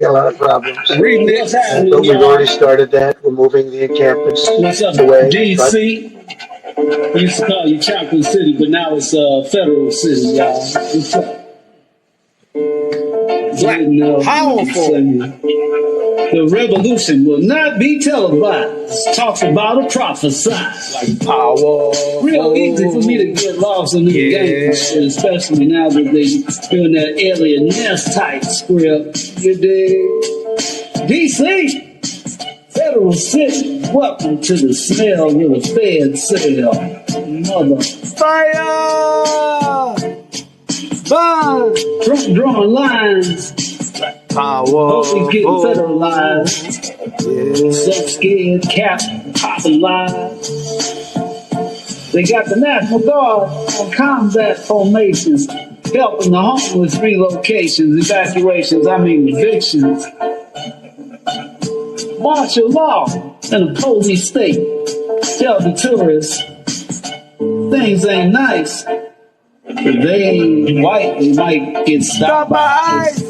Got a lot of problems. What's happening, But we've already y'all? started that. We're moving the encampments What's up, away. DC? We used to call you Chocolate City, but now it's Federal City, y'all. What's up? Black, powerful. The revolution will not be televised. Talks about a prophesy. Like power. Real easy for me to get lost in the game, especially now that they doing that alien nest type script. You dig? DC, Federal City, welcome to the smell with a fed cell. Mother. Fire! Burn! Trump drawing lines. Power. Hope we get federalized. So scared, cap, popping lies. They got the National Guard on combat formations, helping the homeless relocations, evacuations, evictions. Martial law in a police state. Tell the tourists things ain't nice. If they ain't white, they might get stopped by ICE.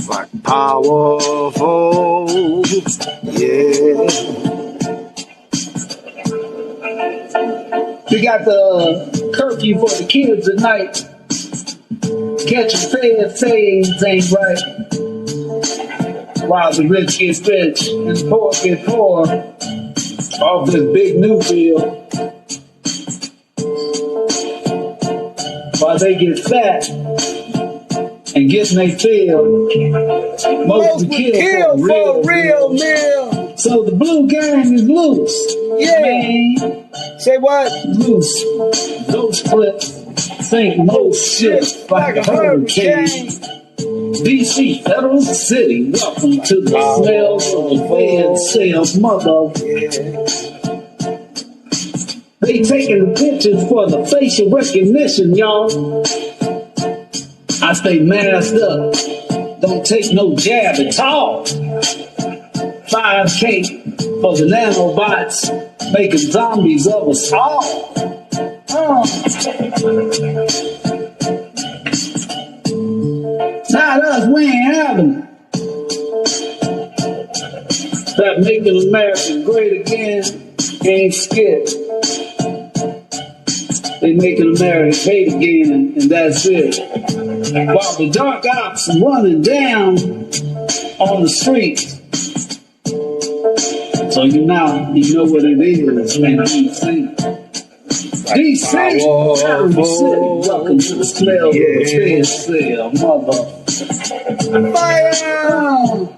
Like powerful. Yeah. We got the curfew for the kids at night. Catching fed sayings ain't right. While the rich get rich and the poor get poor off this big new deal. While they get fat and getting they fill, most kill for a real meal. So the blue gang is loose. Yeah. Man. Say what? Loose. Those clips think most shit like a hurricane. DC, Federal City, welcome to the smells of the fed sales, mother. They taking the pictures for the facial recognition, y'all. I stay masked up, don't take no jab at all. 5K for the nanobots, making zombies of us all. Not us, we ain't having it. That making America great again ain't skip. They making America great again, and that's it. While the dark ops running down on the streets. So you know what it is, man. DC, Federal City, welcome to the smell of the fed cell, mother. Fire!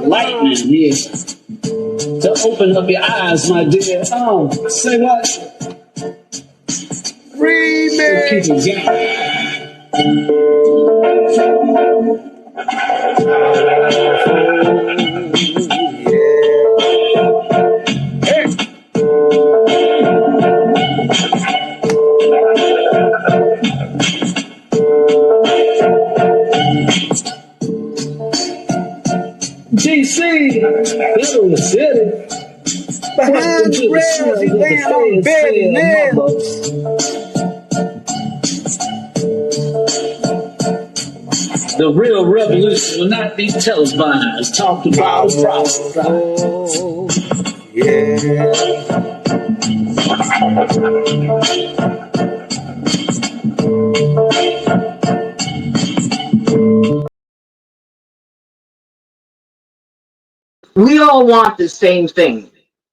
Lightning here. To open up your eyes, my dear. Say what? Remix! Keep it DC, Federal City. Behind the rails, he laying on bed and nails. The real revolution will not be televised. Talked about a prophesy. We all want the same thing.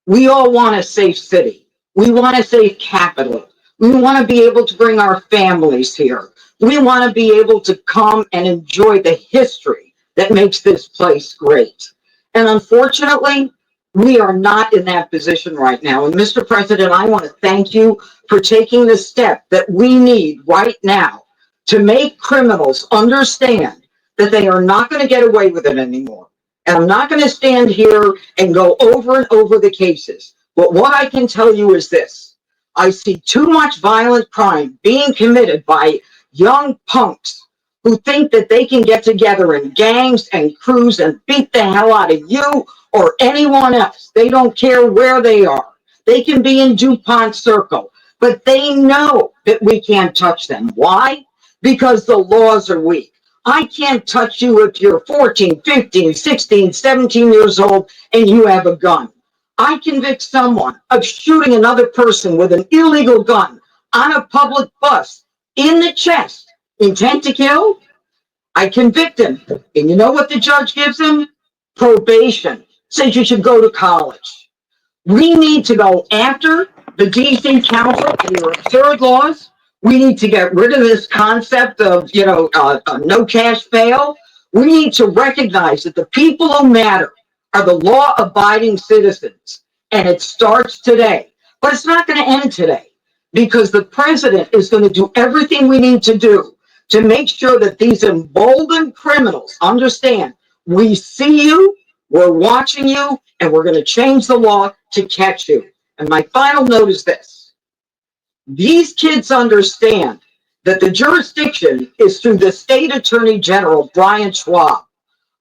We all want a safe city. We want a safe capital. We want to be able to bring our families here. We want to be able to come and enjoy the history that makes this place great. And unfortunately, we are not in that position right now. And Mr. President, I want to thank you for taking the step that we need right now to make criminals understand that they are not going to get away with it anymore. And I'm not going to stand here and go over and over the cases. But what I can tell you is this. I see too much violent crime being committed by young punks who think that they can get together in gangs and crews and beat the hell out of you or anyone else. They don't care where they are. They can be in DuPont Circle, but they know that we can't touch them. Why? because the laws are weak. I can't touch you if you're 14, 15, 16, 17 years old and you have a gun. I convict someone of shooting another person with an illegal gun on a public bus in the chest, intent to kill. I convict him. And you know what the judge gives him? Probation. Says you should go to college. We need to go after the DC Council and their absurd laws. We need to get rid of this concept of, no cash bail. We need to recognize that the people who matter are the law-abiding citizens. And it starts today. But it's not going to end today, because the president is going to do everything we need to do to make sure that these emboldened criminals understand we see you, we're watching you, and we're going to change the law to catch you. And my final note is this. These kids understand that the jurisdiction is through the state attorney general, Brian Schwab.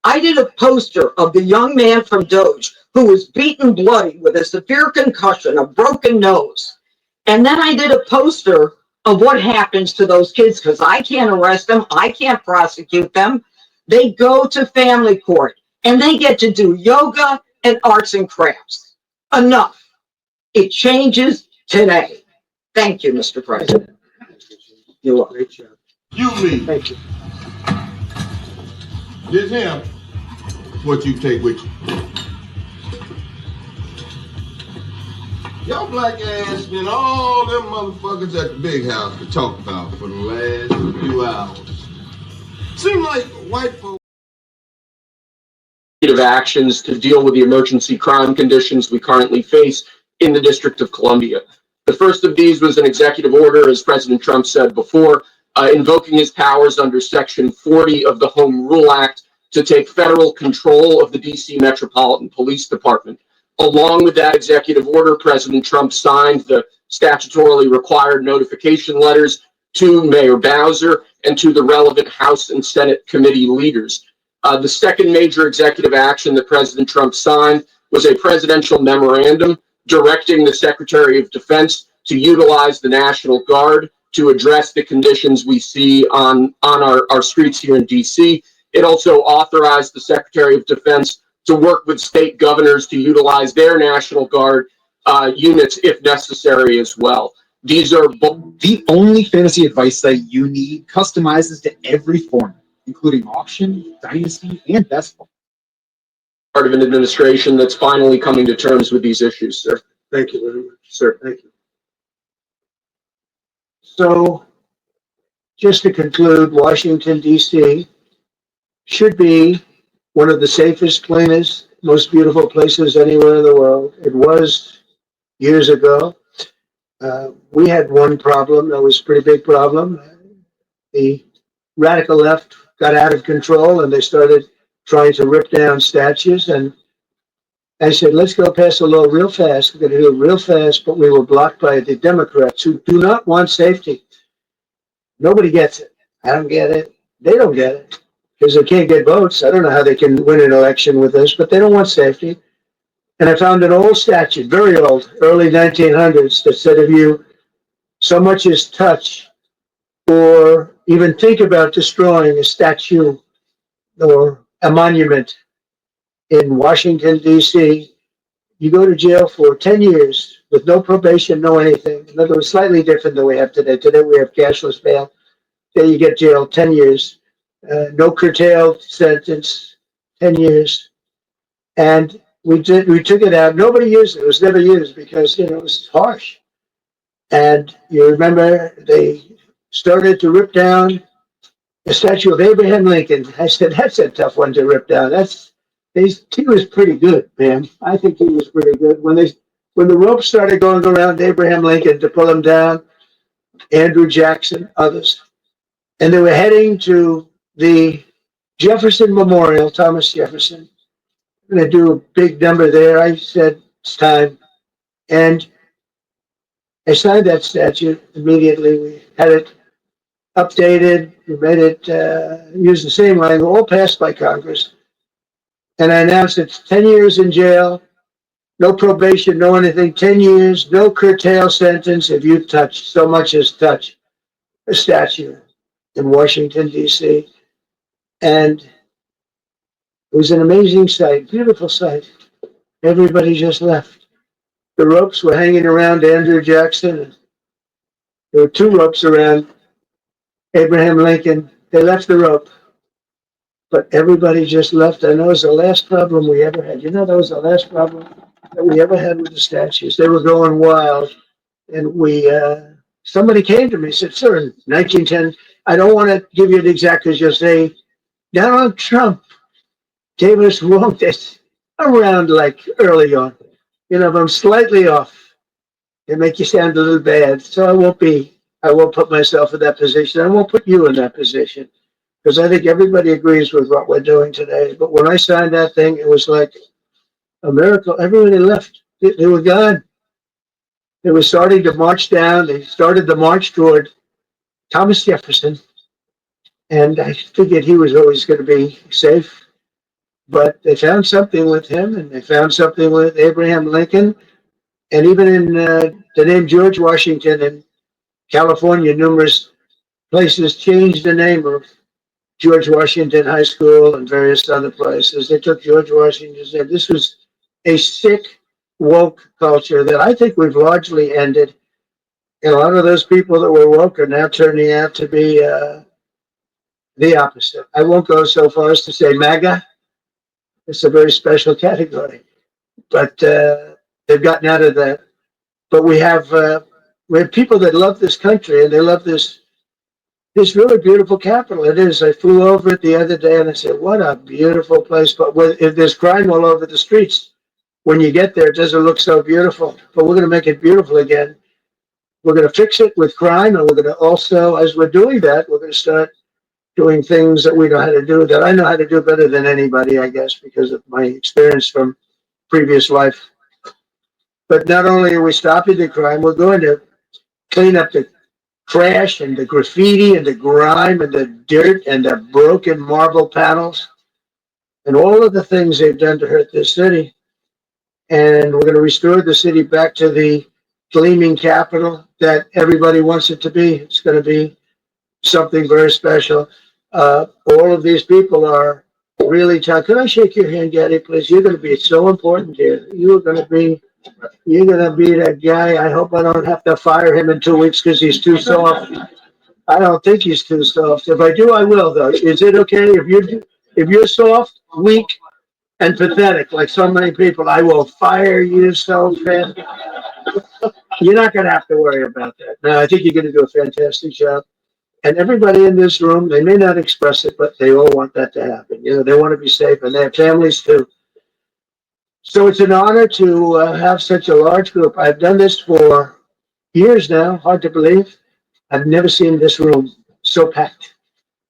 I did a poster of the young man from Doge who was beaten bloody with a severe concussion, a broken nose. And then I did a poster of what happens to those kids, because I can't arrest them, I can't prosecute them. They go to family court and they get to do yoga and arts and crafts. Enough. It changes today. Thank you, Mr. President. You're welcome. Great job. You read. Thank you. This him. What you take with you. Y'all black ass been all them motherfuckers at the big house to talk about for the last few hours. Seem like white folks actions to deal with the emergency crime conditions we currently face in the District of Columbia. The first of these was an executive order, as President Trump said before, invoking his powers under Section 40 of the Home Rule Act to take federal control of the DC Metropolitan Police Department. Along with that executive order, President Trump signed the statutorily required notification letters to Mayor Bowser and to the relevant House and Senate committee leaders. The second major executive action that President Trump signed was a presidential memorandum directing the Secretary of Defense to utilize the National Guard to address the conditions we see on our streets here in DC. It also authorized the Secretary of Defense to work with state governors to utilize their National Guard units if necessary as well. These are the only fantasy advice that you need customizes to every format, including auction, dynasty, and best ball. Part of an administration that's finally coming to terms with these issues, sir. Thank you very much. Sir. Thank you. So, just to conclude, Washington, D.C. should be one of the safest, cleanest, most beautiful places anywhere in the world. It was years ago. We had one problem that was a pretty big problem. The radical left got out of control and they started trying to rip down statues. And I said, let's go pass a law real fast. We're going to do it real fast, but we were blocked by the Democrats who do not want safety. Nobody gets it. I don't get it. They don't get it because they can't get votes. I don't know how they can win an election with this, but they don't want safety. And I found an old statute, very old, early 1900s, that said if you so much as touch or even think about destroying a statue or a monument in Washington, D.C., you go to jail for 10 years with no probation, no anything. In other words, slightly different than we have today. Today we have cashless bail. There you get jailed 10 years. No curtailed sentence, 10 years. And we took it out. Nobody used it. It was never used because, it was harsh. And you remember they started to rip down the statue of Abraham Lincoln. I said, that's a tough one to rip down. He was pretty good, man. I think he was pretty good. When the ropes started going around Abraham Lincoln to pull him down, Andrew Jackson, others, and they were heading to the Jefferson Memorial, Thomas Jefferson. I'm going to do a big number there. I said, it's time. And I signed that statute immediately. We had it updated. We made it use the same language, all passed by Congress. And I announced it's 10 years in jail, no probation, no anything, 10 years, no curtail sentence if you touch so much as touch a statue in Washington, D.C. And it was an amazing sight, beautiful sight. Everybody just left. The ropes were hanging around Andrew Jackson. There were 2 ropes around Abraham Lincoln. They left the rope, but everybody just left. I know it was the last problem we ever had. You know, that was the last problem that we ever had with the statues. They were going wild. And somebody came to me and said, sir, in 1910, I don't want to give you the exact, because you'll say, Donald Trump gave us wrong dates around like early on. You know, if I'm slightly off, it make you sound a little bad. So I won't put myself in that position. I won't put you in that position, because I think everybody agrees with what we're doing today. But when I signed that thing, it was like a miracle. Everybody left. They were gone. They were starting to march down. They started the march toward Thomas Jefferson. And I figured he was always going to be safe. But they found something with him, and they found something with Abraham Lincoln. And even in the name George Washington in California, numerous places changed the name of George Washington High School and various other places. They took George Washington's name. This was a sick, woke culture that I think we've largely ended. And a lot of those people that were woke are now turning out to be the opposite. I won't go so far as to say MAGA. It's a very special category. But they've gotten out of that. But we have people that love this country, and they love this really beautiful capital. It is. I flew over it the other day, and I said, what a beautiful place. But if there's crime all over the streets, when you get there, it doesn't look so beautiful. But we're going to make it beautiful again. We're going to fix it with crime, and we're going to also, as we're doing that, we're going to start doing things that we know how to do, that I know how to do better than anybody, I guess, because of my experience from previous life. But not only are we stopping the crime, we're going to clean up the trash and the graffiti and the grime and the dirt and the broken marble panels and all of the things they've done to hurt this city. And we're going to restore the city back to the gleaming capital that everybody wants it to be. It's going to be something very special. All of these people are really tough. Can I shake your hand, Gaddy, please? You're going to be so important here. You're going to be that guy. I hope I don't have to fire him in 2 weeks because he's too soft. I don't think he's too soft. If I do, I will, though. Is it okay if you're soft, weak, and pathetic, like so many people? I will fire you so fast. You're not going to have to worry about that. No, I think you're going to do a fantastic job. And everybody in this room, they may not express it, but they all want that to happen. You know, they want to be safe, and they have families too. So it's an honor to have such a large group. I've done this for years now, hard to believe. I've never seen this room so packed.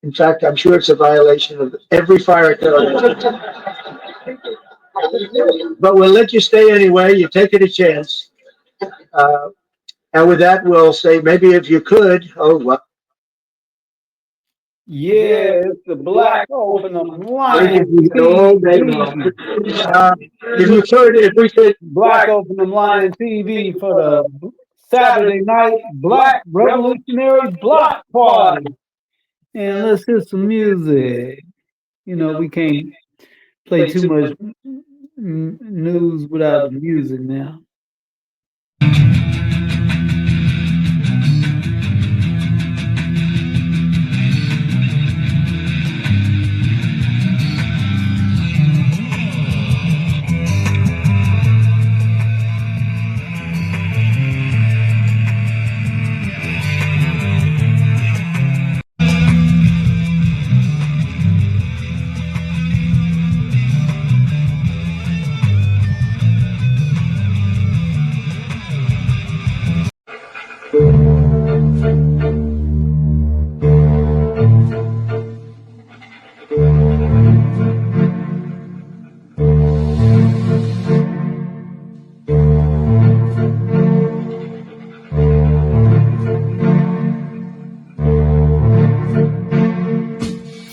In fact, I'm sure it's a violation of every fire code. But we'll let you stay anyway. You're taking a chance. And with that, we'll say, maybe if you could, Yeah, it's the Black Open Lion. if we could, Black Open Lion TV for the Saturday night Black Revolutionary Block Party. And let's hear some music. You know, we can't play too much news without the music now.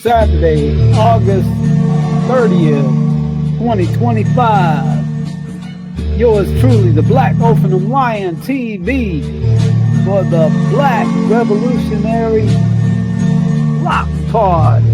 Saturday, August 30th, 2025. Yours truly, the Black Open Lion TV for the Black Revolutionary Party.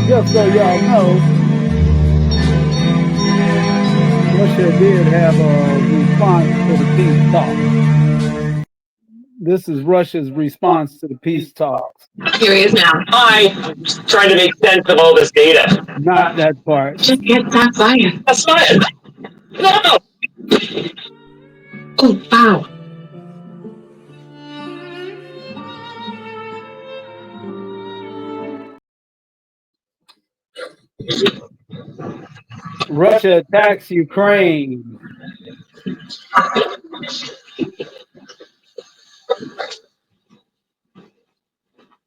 Just so y'all know, Russia did have a response to the peace talks. This is Russia's response to the peace talks. Here he is now. Hi. Just trying to make sense of all this data. Not that part. Just get that science. That's science. No. Oh, wow. Russia attacks Ukraine.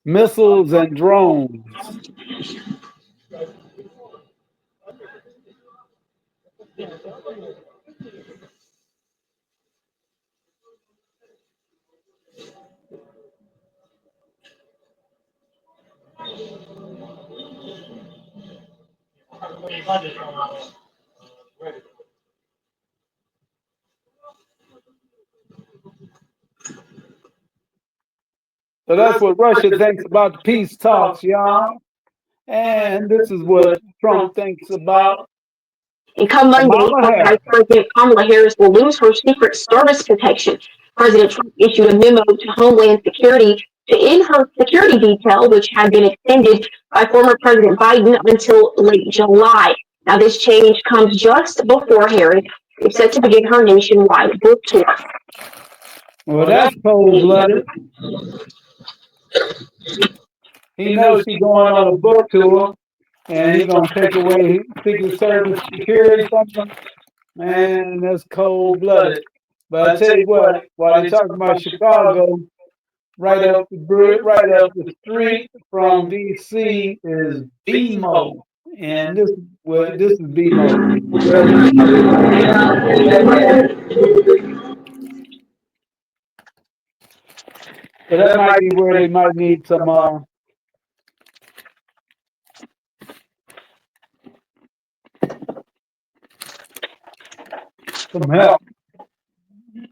Missiles and drones. So that's what Russia thinks about the peace talks, y'all. And this is what Trump thinks about. And come Monday, Kamala Harris. Vice President Kamala Harris will lose her Secret Service protection. President Trump issued a memo to Homeland Security to end her security detail, which had been extended by former President Biden until late July. Now, this change comes just before Harris is set to begin her nationwide book tour. Well, that's cold-blooded. He knows she's going on a book tour, and he's going to take away Secret Service security from them. Man, that's cold-blooded. But I tell you what, while they're talking about Chicago, right up the street from D.C. is BMO. And this is BMO. So that might be where they might need some help.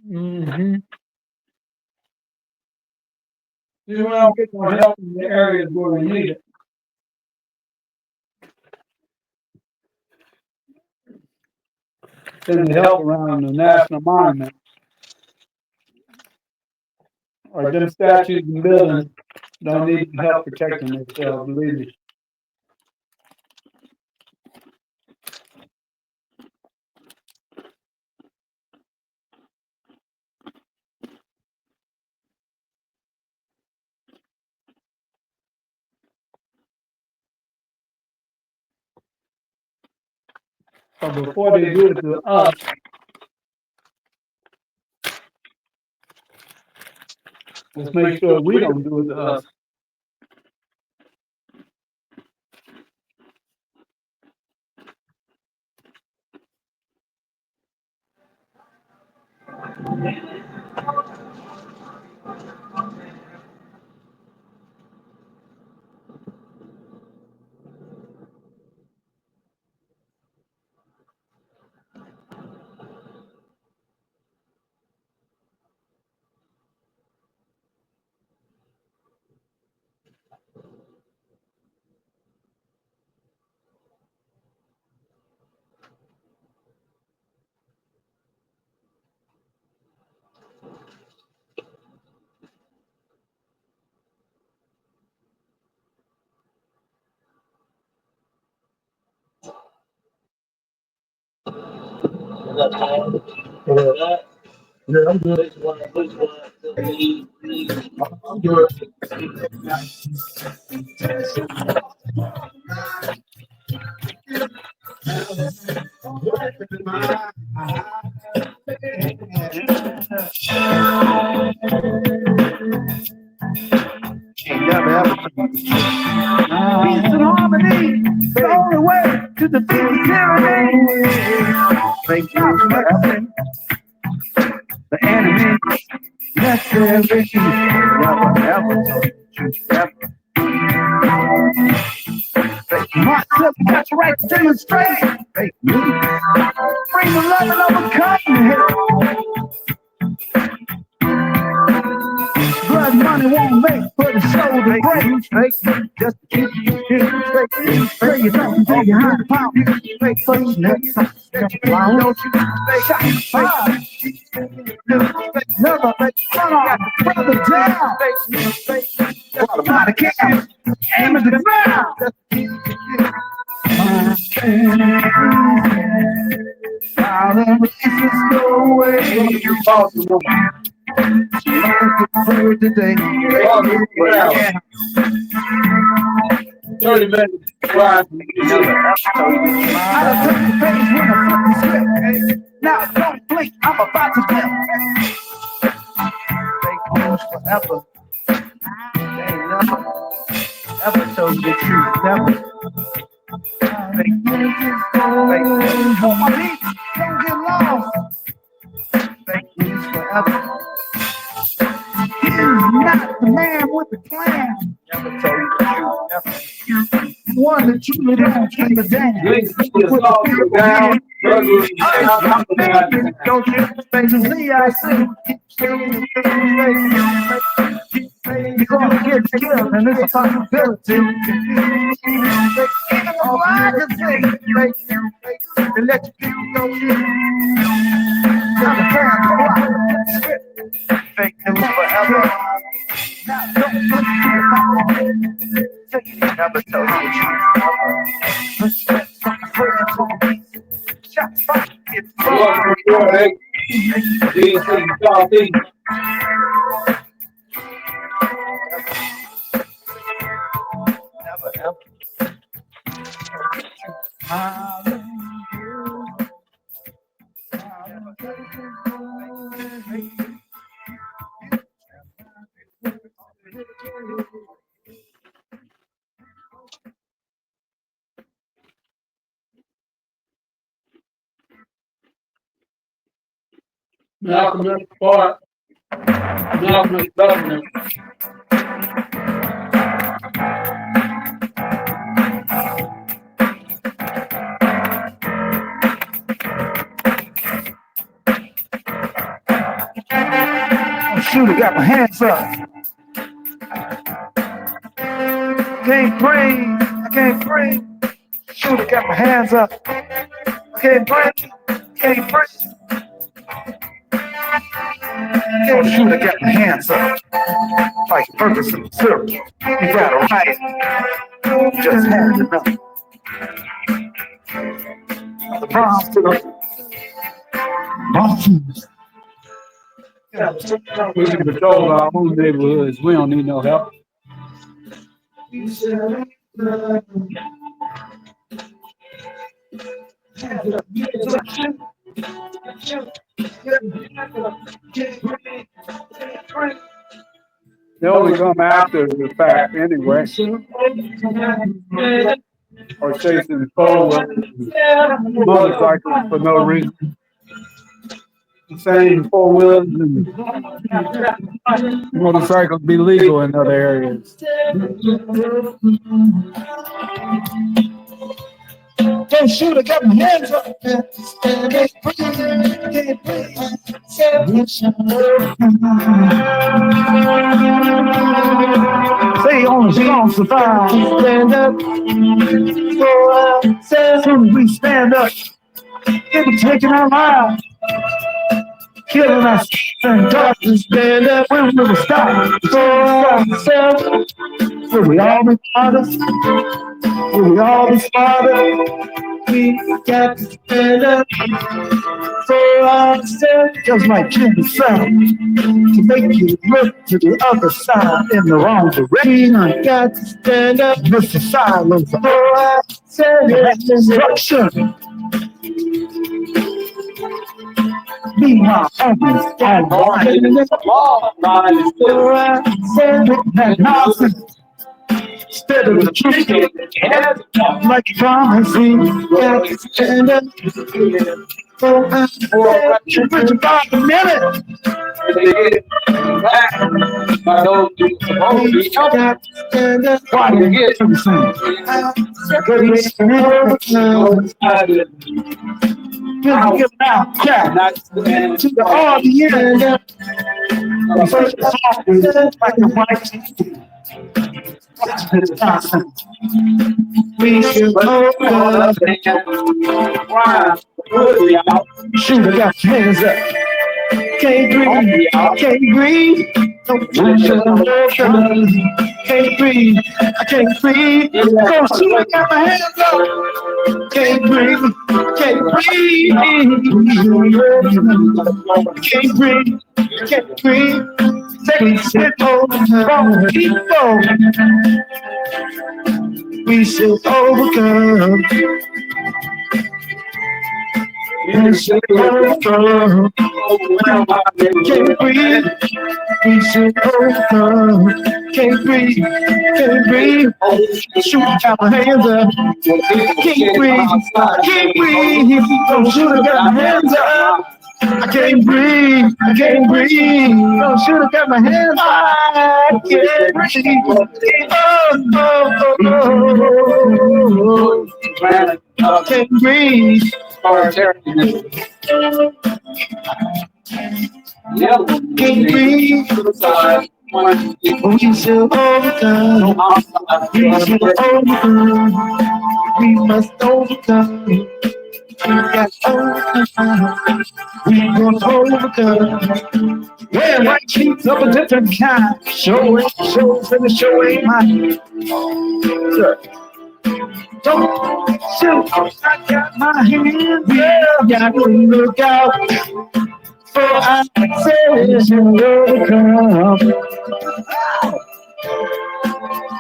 Mm-hmm. You don't get more help in the areas where we need it. Send the help around the national monument. Or them statues and buildings don't need help protecting themselves, believe me. So before they do it to us, let's make sure we don't do it to us. Peace and harmony, the only way to defeat tyranny. Thank God for everything. The enemy, that's everything. Never, ever, ever. March up, got your right to demonstrate. Fake news. Bring the love and overcome. Blood money won't make for the show to break. Just to keep you straight. Say you don't take your hand pound. Fake first next. Don't you shot fire. Never make fun of brother down. Body cam. Aim at the ground. Now the races go away. Today. 30 minutes. Now don't blink, I'm about to get fake news forever. They never ever told you the truth, never. Fake news, fake news. Don't get lost. Fake news forever. He's not the man with the plan. Never told you the truth, never. One that truly don't give a damn. Don't you think to me I see? You're gonna get killed, and it's a possibility. Even though I can say, and let you people know you. Got the plan to block. Fake news forever. Now don't look never told you the truth. Shots fired. It's never ever. Malcolm X Park. Malcolm X Governor. Shoot, I got my hands up. Can't breathe. I can't breathe. Shoot, I got my hands up. I can't breathe. Can't breathe. Oh, shoot, I got my hands up. Like Ferguson, sir. You got a right. Just had enough. The Browns to the Dolphins. We can control our own neighborhoods. We don't need no help. They only come after the fact anyway. Or chasing forward motorcycles for no reason. the same four-wheelers and motorcycles be legal in other areas. Don't shoot, I got my hands up. Say on the strong survive. Stand up for ourselves. When we stand up, they be taking our lives, killing us, and darkness. Stand up when we will stop for ourselves. Will we all be fathers? Will we all be fathers? We got to stand up for ourselves, just like Jimmy said, to make you look to the other side in the wrong direction. I got to stand up, Mr. Silence, for ourselves. Destruction. Meanwhile, others are lying in the law, lying for ourselves. That nonsense. Instead of the truth, like promising, got to stand up. For ourselves, with about a minute. Why you get something? Give out, yeah, to the audience. First off, like a white. We should open up. Shoot, I got your hands up. Can't breathe, can't breathe. Can't breathe, I can't breathe. Don't shoot, I got my hands up. Can't breathe, can't breathe. Can't breathe, can't breathe. Take it over from people. We shall overcome. We shall overcome. Can't breathe. We shall overcome. Can't breathe. Can't breathe. Shoot out my hands up. Can't breathe. Can't breathe. Don't shoot, I got my hands up. I can't breathe, I can't breathe. Oh, should have got my hands up. I can't breathe. I can't breathe. Can't breathe. We shall overcome. We shall overcome. We must overcome. We got overcome. We gonna overcome. Wearing white sheets of a different kind. Shows and the show ain't mine. Don't shoot, I got my hands. Yeah, got to look out. For I said you overcome.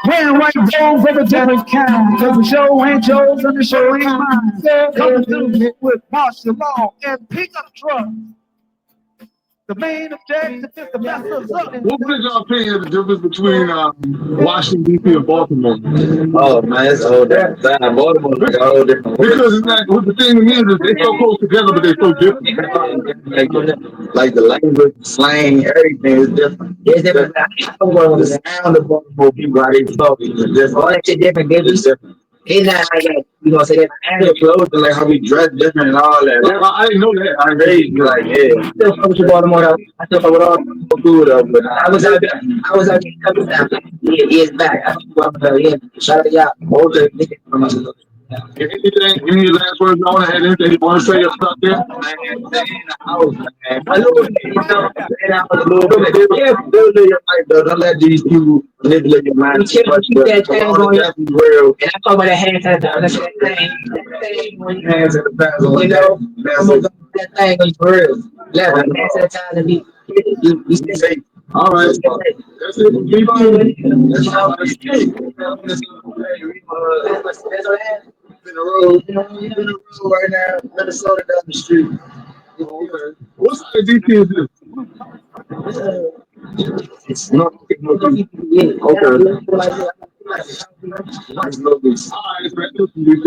Wearing white robes of a different kind. Cause the show ain't yours and the show ain't mine. Coming through with martial law and pickup trucks. The main objective is to mess us up. What is your opinion of the difference between Washington, D.C. and Baltimore? Oh man, it's a whole different time. Baltimore is a whole different. Because it's not, what the thing is they're so close together, but they're so different. Like the language, slang, everything is different. It's different. The sound of Baltimore people, how they talk is different. All that shit different, it's different. It's not like that, you know, say that their clothes and like how we dress different and all that. Yeah, I didn't know that. I Crazy, like, yeah. I still fuck with Baltimore though. I still fuck with all the food though, but I was out there a couple times, like, years back. I fuck with yeah. Shout out to y'all. Older niggas from us. Anything, any last words you want to add? Anything you want to say or stuff there? I know, and I was a little bit. Yeah, build your life though. Don't let these people manipulate your mind. Keep that thing going. That's real. And I talk about that hand sanitizer. That's that thing. Hands in the past, You know, that thing is real. Let hand sanitizer be. We stay safe. All right. That's it. That's all I say. In the road, right now, Minnesota down the street. What side of DC is this? It's not okay. All right, it's right from DC.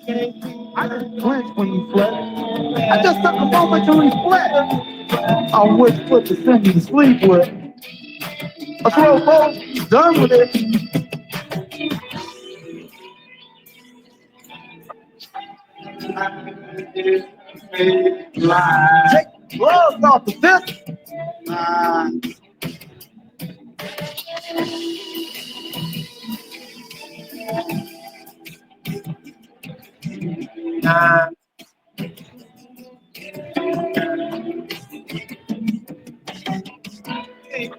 I didn't flinch when you slept. I just took a moment to reflect on which foot to send you to sleep with. I throw both, done with it. Take gloves off the fist.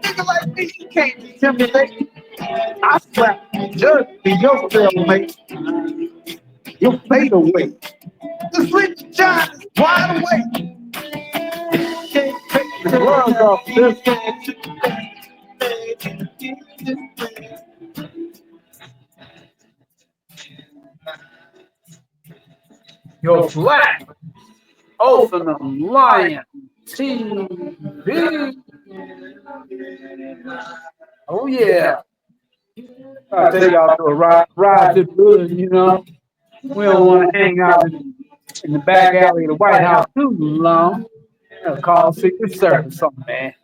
Nigga like me, you can't intimidate. I slap just be your cellmate. You'll fade away. The sleeping giant is wide awake. Can't take the gloves off this. You're black. Open the Lion TV. Oh yeah. I'll take y'all to a ride to the building, you know. We don't want to hang out in the back alley of the White House too long. They'll call Secret Service something, man.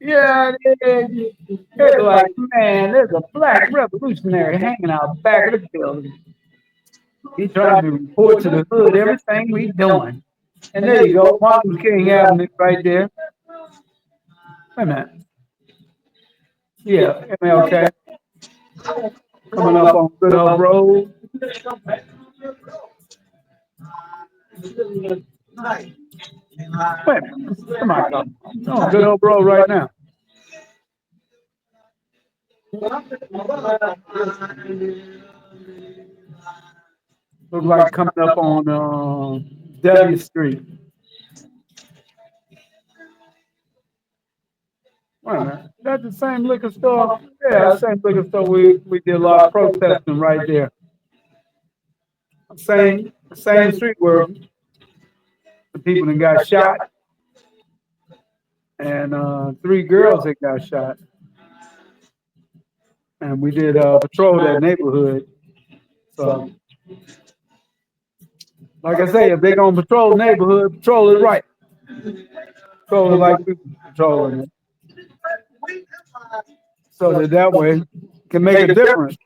Yeah, they're like, man, there's a black revolutionary hanging out back of the building. He's trying to report to the hood everything we doing. And there you go, Martin Luther King Avenue right there. Wait a minute. Yeah, MLK. Coming up on Good Hope Road. Wait a minute. Come on. Oh, Good Hope Road right now. Looks like coming up on W Street. Wait a minute. That's the same liquor store? Yeah, the same liquor store we did a lot of protesting right there. Same street where the people that got shot. And 3 girls that got shot. And we did patrol that neighborhood. So, like I say, if they're going to patrol the neighborhood, patrol it right. Patrol it like we patrolling it. So that way can make a difference.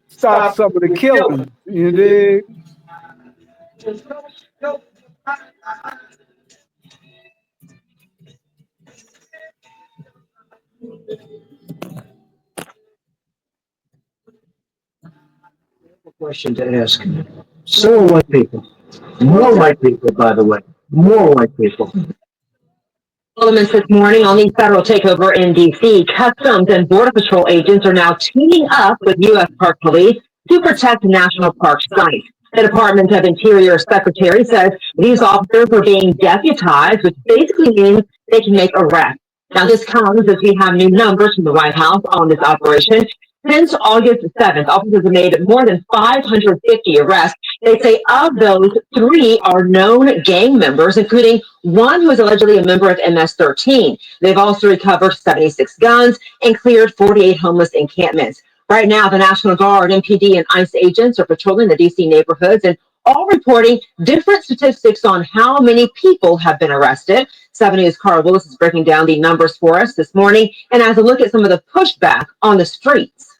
Stop some of the killing. You dig? Question to ask. So white people. More white people, by the way. More white people. Developments this morning on the federal takeover in D.C. Customs and Border Patrol agents are now teaming up with U.S. Park Police to protect national park sites. The Department of Interior Secretary says these officers are being deputized, which basically means they can make arrests. Now, this comes as we have new numbers from the White House on this operation. Since August 7th, officers have made more than 550 arrests. They say of those, 3 are known gang members, including one who is allegedly a member of MS-13. They've also recovered 76 guns and cleared 48 homeless encampments. Right now, the National Guard, MPD, and ICE agents are patrolling the D.C. neighborhoods and all reporting different statistics on how many people have been arrested. 7 News' Carl Willis is breaking down the numbers for us this morning and has a look at some of the pushback on the streets.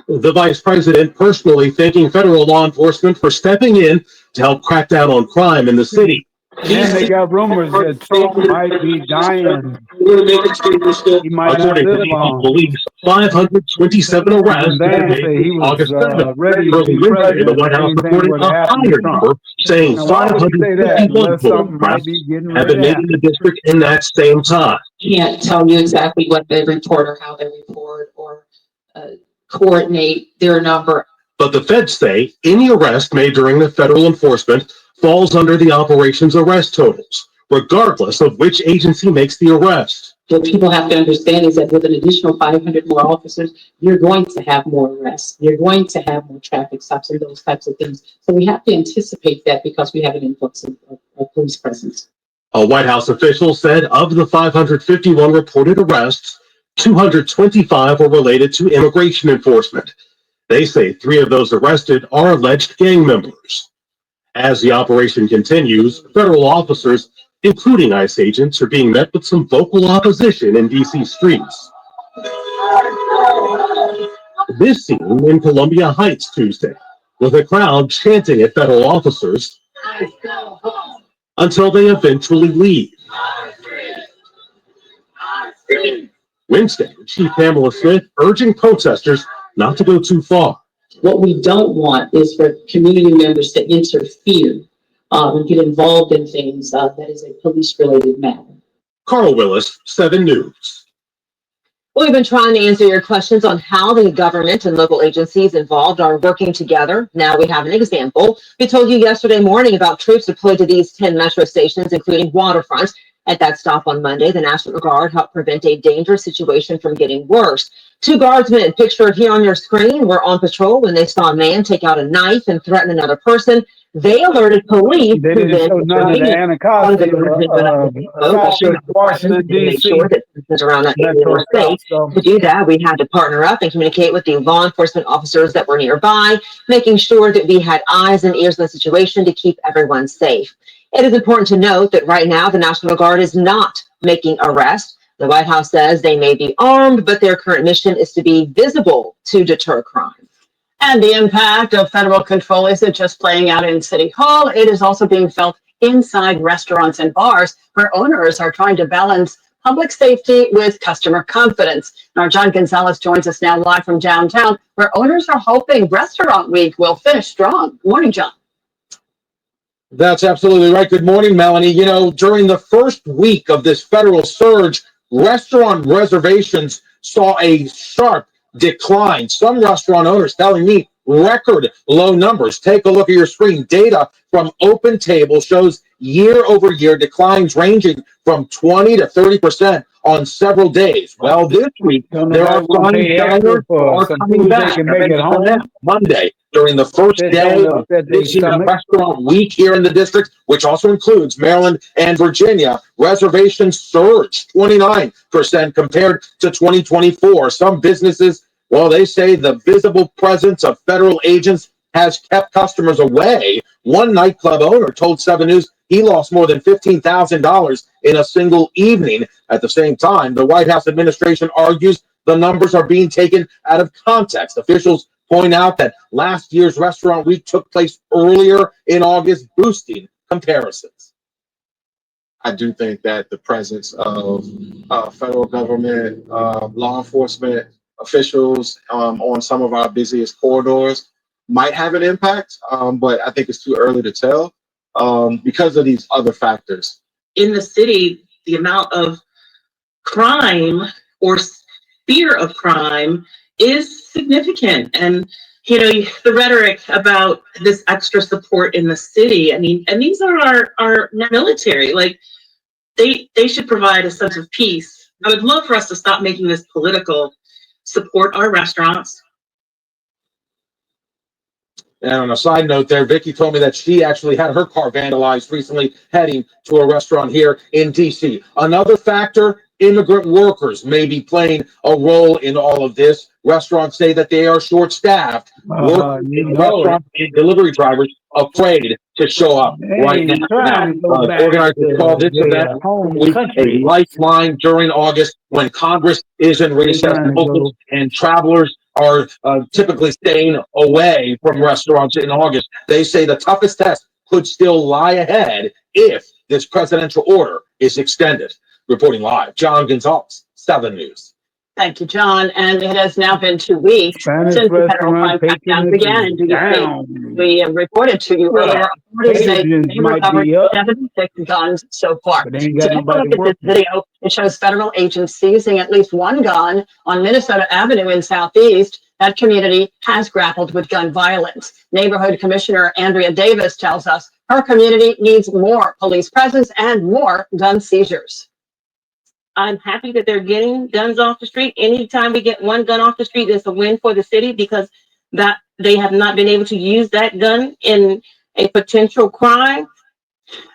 The vice president personally thanking federal law enforcement for stepping in to help crack down on crime in the city. And they got rumors that Trump might be dying. He might not According to live long. police, 527 arrests August 7th. Ready to Early be Wednesday, the White House reported a higher number, saying 551 total arrests have been made in the district in that same time. Can't tell you exactly what they report or how they report or coordinate their number. But the feds say any arrest made during the federal enforcement falls under the operation's arrest totals, regardless of which agency makes the arrest. What people have to understand is that with an additional 500 more officers, you're going to have more arrests. You're going to have more traffic stops and those types of things. So we have to anticipate that because we have an influx of police presence. A White House official said of the 551 reported arrests, 225 were related to immigration enforcement. They say 3 of those arrested are alleged gang members. As the operation continues, federal officers, including ICE agents, are being met with some vocal opposition in D.C. streets. This scene in Columbia Heights Tuesday, with a crowd chanting at federal officers until they eventually leave. Wednesday, Chief Pamela Smith urging protesters not to go too far. What we don't want is for community members to interfere and get involved in things that is a police-related matter. Carl Willis, 7 News. We've been trying to answer your questions on how the government and local agencies involved are working together. Now we have an example. We told you yesterday morning about troops deployed to these 10 metro stations, including Waterfront. At that stop on Monday, the National Guard helped prevent a dangerous situation from getting worse. 2 guardsmen pictured here on your screen were on patrol when they saw a man take out a knife and threaten another person. They alerted police. They didn't show none of the Anacostia, Washington, D.C. around that area were safe. To do that, we had to partner up and communicate with the law enforcement officers that were nearby, making sure that we had eyes and ears on the situation to keep everyone safe. It is important to note that right now, the National Guard is not making arrests. The White House says they may be armed, but their current mission is to be visible to deter crime. And the impact of federal control isn't just playing out in City Hall. It is also being felt inside restaurants and bars where owners are trying to balance public safety with customer confidence. And our John Gonzalez joins us now live from downtown, where owners are hoping Restaurant Week will finish strong. Good morning, John. That's absolutely right. Good morning, Melanie. You know, during the first week of this federal surge, restaurant reservations saw a sharp decline. Some restaurant owners telling me record low numbers. Take a look at your screen. Data from OpenTable shows year-over-year declines ranging from 20 to 30% on several days. Well, this week, there are signs diners are coming back. Monday, during the first day of this Restaurant Week here in the district, which also includes Maryland and Virginia, reservations surged 29% compared to 2024. Some businesses, well, they say the visible presence of federal agents has kept customers away. One nightclub owner told 7 News he lost more than $15,000 in a single evening. At the same time, the White House administration argues the numbers are being taken out of context. Officials point out that last year's Restaurant Week took place earlier in August, boosting comparisons. I do think that the presence of federal government, law enforcement officials on some of our busiest corridors might have an impact, but I think it's too early to tell because of these other factors. In the city, the amount of crime or fear of crime is significant. And, you know, the rhetoric about this extra support in the city, I mean, and these are our military, like they should provide a sense of peace. I would love for us to stop making this political. Support our restaurants. And on a side note there, Vicky told me that she actually had her car vandalized recently heading to a restaurant here in D.C. Another factor, immigrant workers may be playing a role in all of this. Restaurants say that they are short-staffed. Restaurant and delivery drivers afraid to show up right now. Organizers call this event a lifeline during August when Congress is in recess and travelers are typically staying away from restaurants in August. They say the toughest test could still lie ahead if this presidential order is extended. Reporting live, John Gonzalez, 7 News. Thank you, John. And it has now been 2 weeks since the federal crime crackdown began in D.C. We reported to you earlier. Authorities say they recovered 76 guns so far. So take a look at this video. It shows federal agents seizing at least 1 gun on Minnesota Avenue in Southeast. That community has grappled with gun violence. Neighborhood Commissioner Andrea Davis tells us her community needs more police presence and more gun seizures. I'm happy that they're getting guns off the street. Anytime we get 1 gun off the street, it's a win for the city because that they have not been able to use that gun in a potential crime.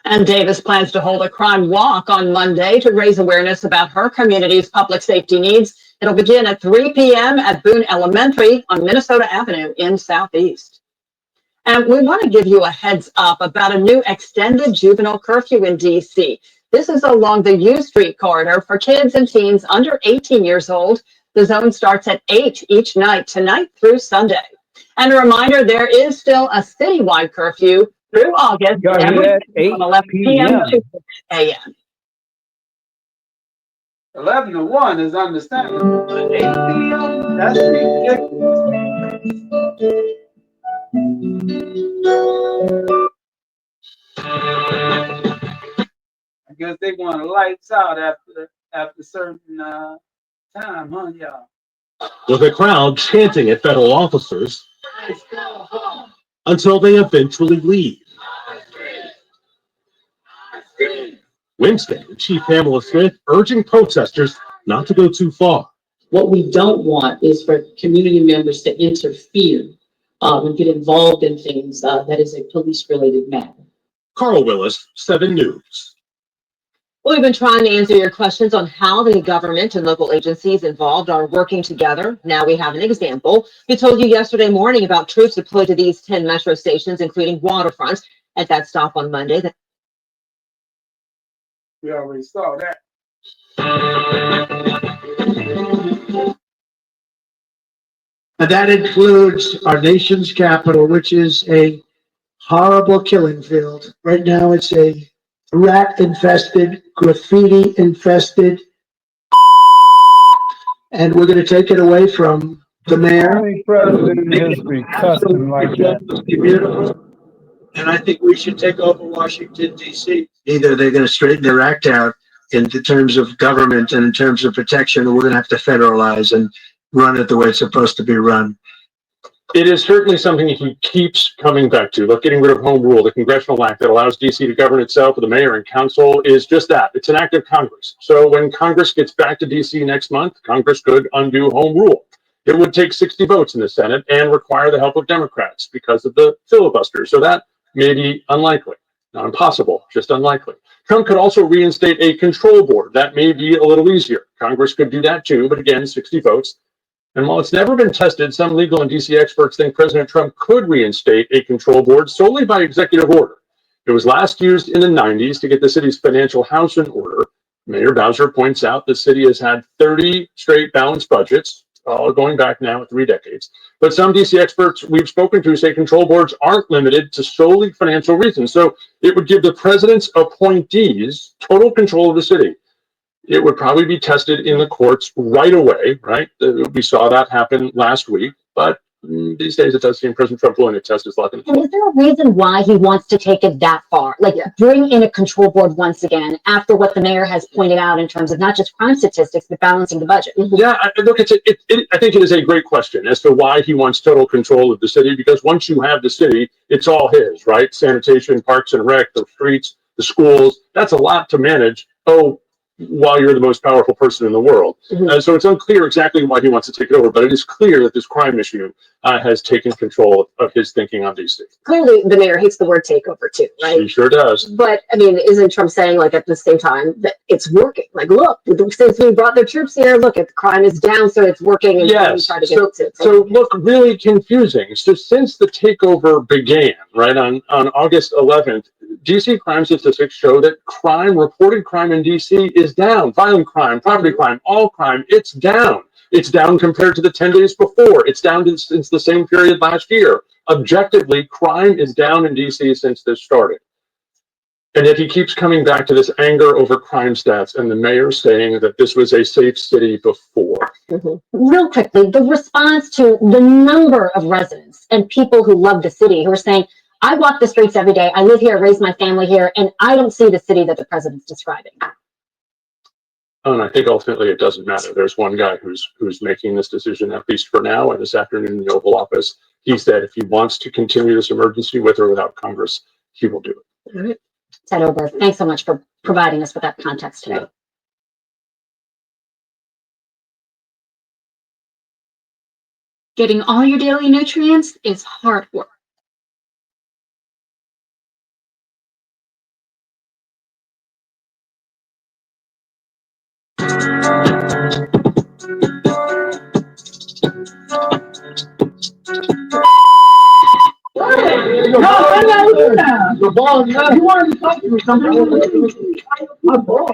And Davis plans to hold a crime walk on Monday to raise awareness about her community's public safety needs. It'll begin at 3 p.m. at Boone Elementary on Minnesota Avenue in Southeast. And we want to give you a heads up about a new extended juvenile curfew in D.C. This is along the U Street corridor for kids and teens under 18 years old. The zone starts at 8 each night, tonight through Sunday. And a reminder, there is still a citywide curfew through August, every day from 11 p.m. to 6 a.m. 11 to 1 is understandable, but 8 p.m.? That's ridiculous. I guess they want lights out after certain time, huh, y'all? With a crowd chanting at federal officers until they eventually leave. Wednesday, Chief Pamela Smith urging protesters not to go too far. What we don't want is for community members to interfere and get involved in things that is a police-related matter. Carl Willis, 7 News. We've been trying to answer your questions on how the government and local agencies involved are working together. Now we have an example. We told you yesterday morning about troops deployed to these 10 metro stations, including Waterfront, at that stop on Monday. We already saw that. And that includes our nation's capital, which is a horrible killing field. Right now, it's a rat-infested, graffiti-infested, and we're going to take it away from the mayor. Any president in history cussing like that. Beautiful. And I think we should take over Washington, D.C. Either they're going to straighten their act out in terms of government and in terms of protection, or we're going to have to federalize and run it the way it's supposed to be run. It is certainly something he keeps coming back to. Look, getting rid of home rule, the congressional act that allows DC to govern itself with the mayor and council, is just that. It's an act of Congress. So when Congress gets back to DC next month, Congress could undo home rule. It would take 60 votes in the Senate and require the help of Democrats because of the filibuster. So that may be unlikely. Not impossible, just unlikely. Trump could also reinstate a control board. That may be a little easier. Congress could do that too, but again, 60 votes. And while it's never been tested, some legal and DC experts think President Trump could reinstate a control board solely by executive order. It was last used in the 90s to get the city's financial house in order. Mayor Bowser points out the city has had 30 straight balanced budgets, all going back now 3 decades. But some DC experts we've spoken to say control boards aren't limited to solely financial reasons. So it would give the president's appointees total control of the city. It would probably be tested in the courts right away, right? We saw that happen last week, but these days it does seem President Trump willing to test his luck. And is there a reason why he wants to take it that far? Like bring in a control board once again, after what the mayor has pointed out in terms of not just crime statistics, but balancing the budget? Yeah, look, I think it is a great question as to why he wants total control of the city, because once you have the city, it's all his, right? Sanitation, parks and rec, the streets, the schools, that's a lot to manage. Oh, while you're the most powerful person in the world. So it's unclear exactly why he wants to take it over, but it is clear that this crime issue has taken control of his thinking on DC. Clearly, the mayor hates the word takeover too, right? He sure does. But I mean, isn't Trump saying, like, at the same time that it's working? Like, look, since we brought their troops here, look, the crime is down, so it's working. And yes. Try to get it So look, really confusing. So since the takeover began, right on August 11th, DC crime statistics show that reported crime in DC is down. Violent crime, property crime, all crime, it's down. It's down compared to the 10 days before. It's down since the same period last year. Objectively, crime is down in DC since this started. And yet he keeps coming back to this anger over crime stats and the mayor saying that this was a safe city before. Real quickly, the response to the number of residents and people who love the city who are saying, I walk the streets every day, I live here, I raise my family here, and I don't see the city that the president's describing. And I think ultimately it doesn't matter. There's one guy who's making this decision, at least for now, and this afternoon in the Oval Office, he said if he wants to continue this emergency with or without Congress, he will do it. All right. Ted Oberg, thanks so much for providing us with that context today. Getting all your daily nutrients is hard work. The ball, man. You wanted to talk to me my ball.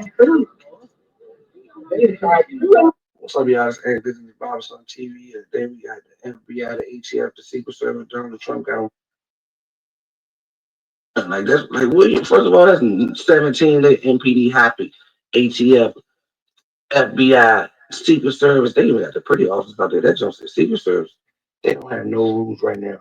What's up, y'all? Hey, this is Bob's on TV. And then we got the FBI, the ATF, the Secret Service, Donald Trump got like that's like what? First of all, that's 17. They MPD happy, ATF, FBI, Secret Service. They even got the pretty officers out there. That just the Secret Service. They don't have no rules right now.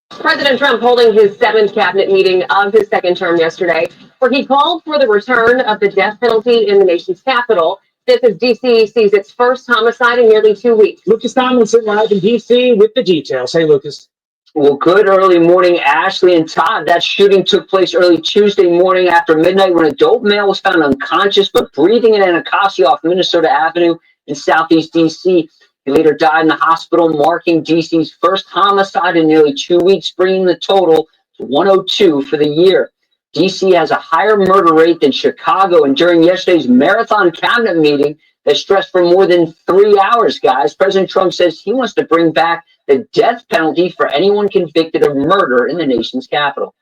President Trump holding his 7th cabinet meeting of his 2nd term yesterday, where he called for the return of the death penalty in the nation's capital. This as D.C. sees its first homicide in nearly 2 weeks. Lucas Tomlinson live in D.C. with the details. Hey, Lucas. Well, good early morning, Ashley and Todd. That shooting took place early Tuesday morning after midnight when a dope male was found unconscious but breathing in Anacostia off Minnesota Avenue in southeast D.C. He later died in the hospital, marking D.C.'s first homicide in nearly 2 weeks, bringing the total to 102 for the year. D.C. has a higher murder rate than Chicago, and during yesterday's marathon cabinet meeting that stretched for more than 3 hours, guys, President Trump says he wants to bring back the death penalty for anyone convicted of murder in the nation's capital.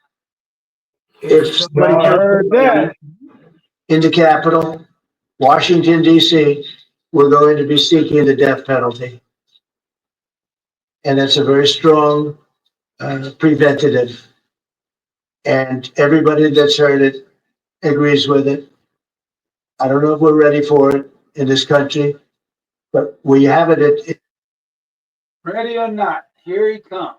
If somebody in the Capitol, Washington, D.C., we're going to be seeking the death penalty. And that's a very strong preventative. And everybody that's heard it agrees with it. I don't know if we're ready for it in this country, but we have it. Ready or not, here he comes.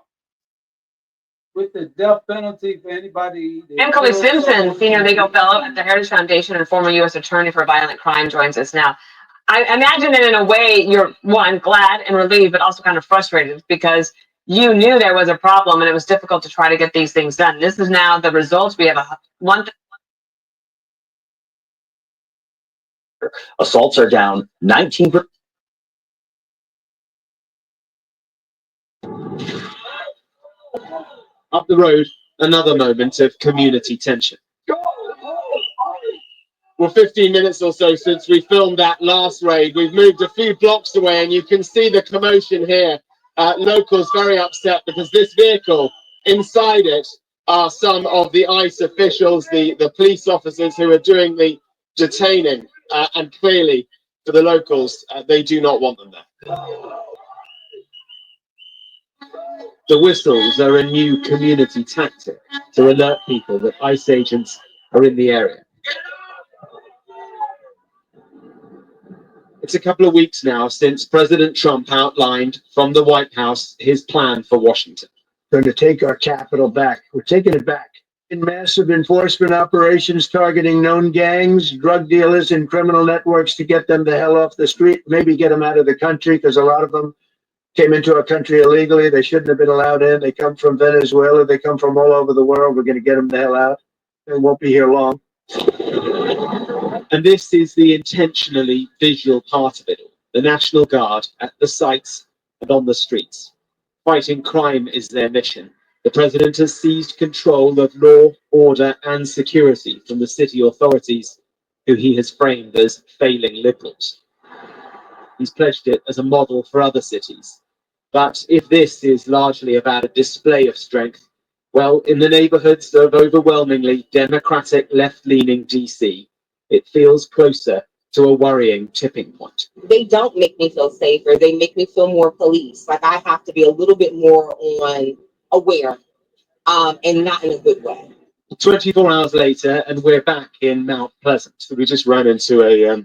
With the death penalty for anybody. And Colby Simpson, senior legal fellow at the Heritage Foundation and former U.S. attorney for violent crime, joins us now. I imagine that in a way you're, one, glad and relieved, but also kind of frustrated because you knew there was a problem and it was difficult to try to get these things done. This is now the results. We have Assaults are down 19%. Up the road, another moment of community tension. Well, 15 minutes or so since we filmed that last raid, we've moved a few blocks away and you can see the commotion here. Locals very upset because this vehicle, inside it are some of the ICE officials, the police officers who are doing the detaining. And clearly, for the locals, they do not want them there. The whistles are a new community tactic to alert people that ICE agents are in the area. It's a couple of weeks now since President Trump outlined from the White House his plan for Washington. Going to take our capital back. We're taking it back. In massive enforcement operations targeting known gangs, drug dealers, and criminal networks to get them the hell off the street, maybe get them out of the country because a lot of them came into our country illegally. They shouldn't have been allowed in. They come from Venezuela. They come from all over the world. We're going to get them the hell out. They won't be here long. And this is the intentionally visual part of it all. The National Guard at the sites and on the streets. Fighting crime is their mission. The president has seized control of law, order, and security from the city authorities, who he has framed as failing liberals. He's pledged it as a model for other cities. But if this is largely about a display of strength, well, in the neighborhoods of overwhelmingly democratic left-leaning DC, it feels closer to a worrying tipping point. They don't make me feel safer. They make me feel more police. Like I have to be a little bit more on aware, and not in a good way. 24 hours later, and we're back in Mount Pleasant. We just ran into a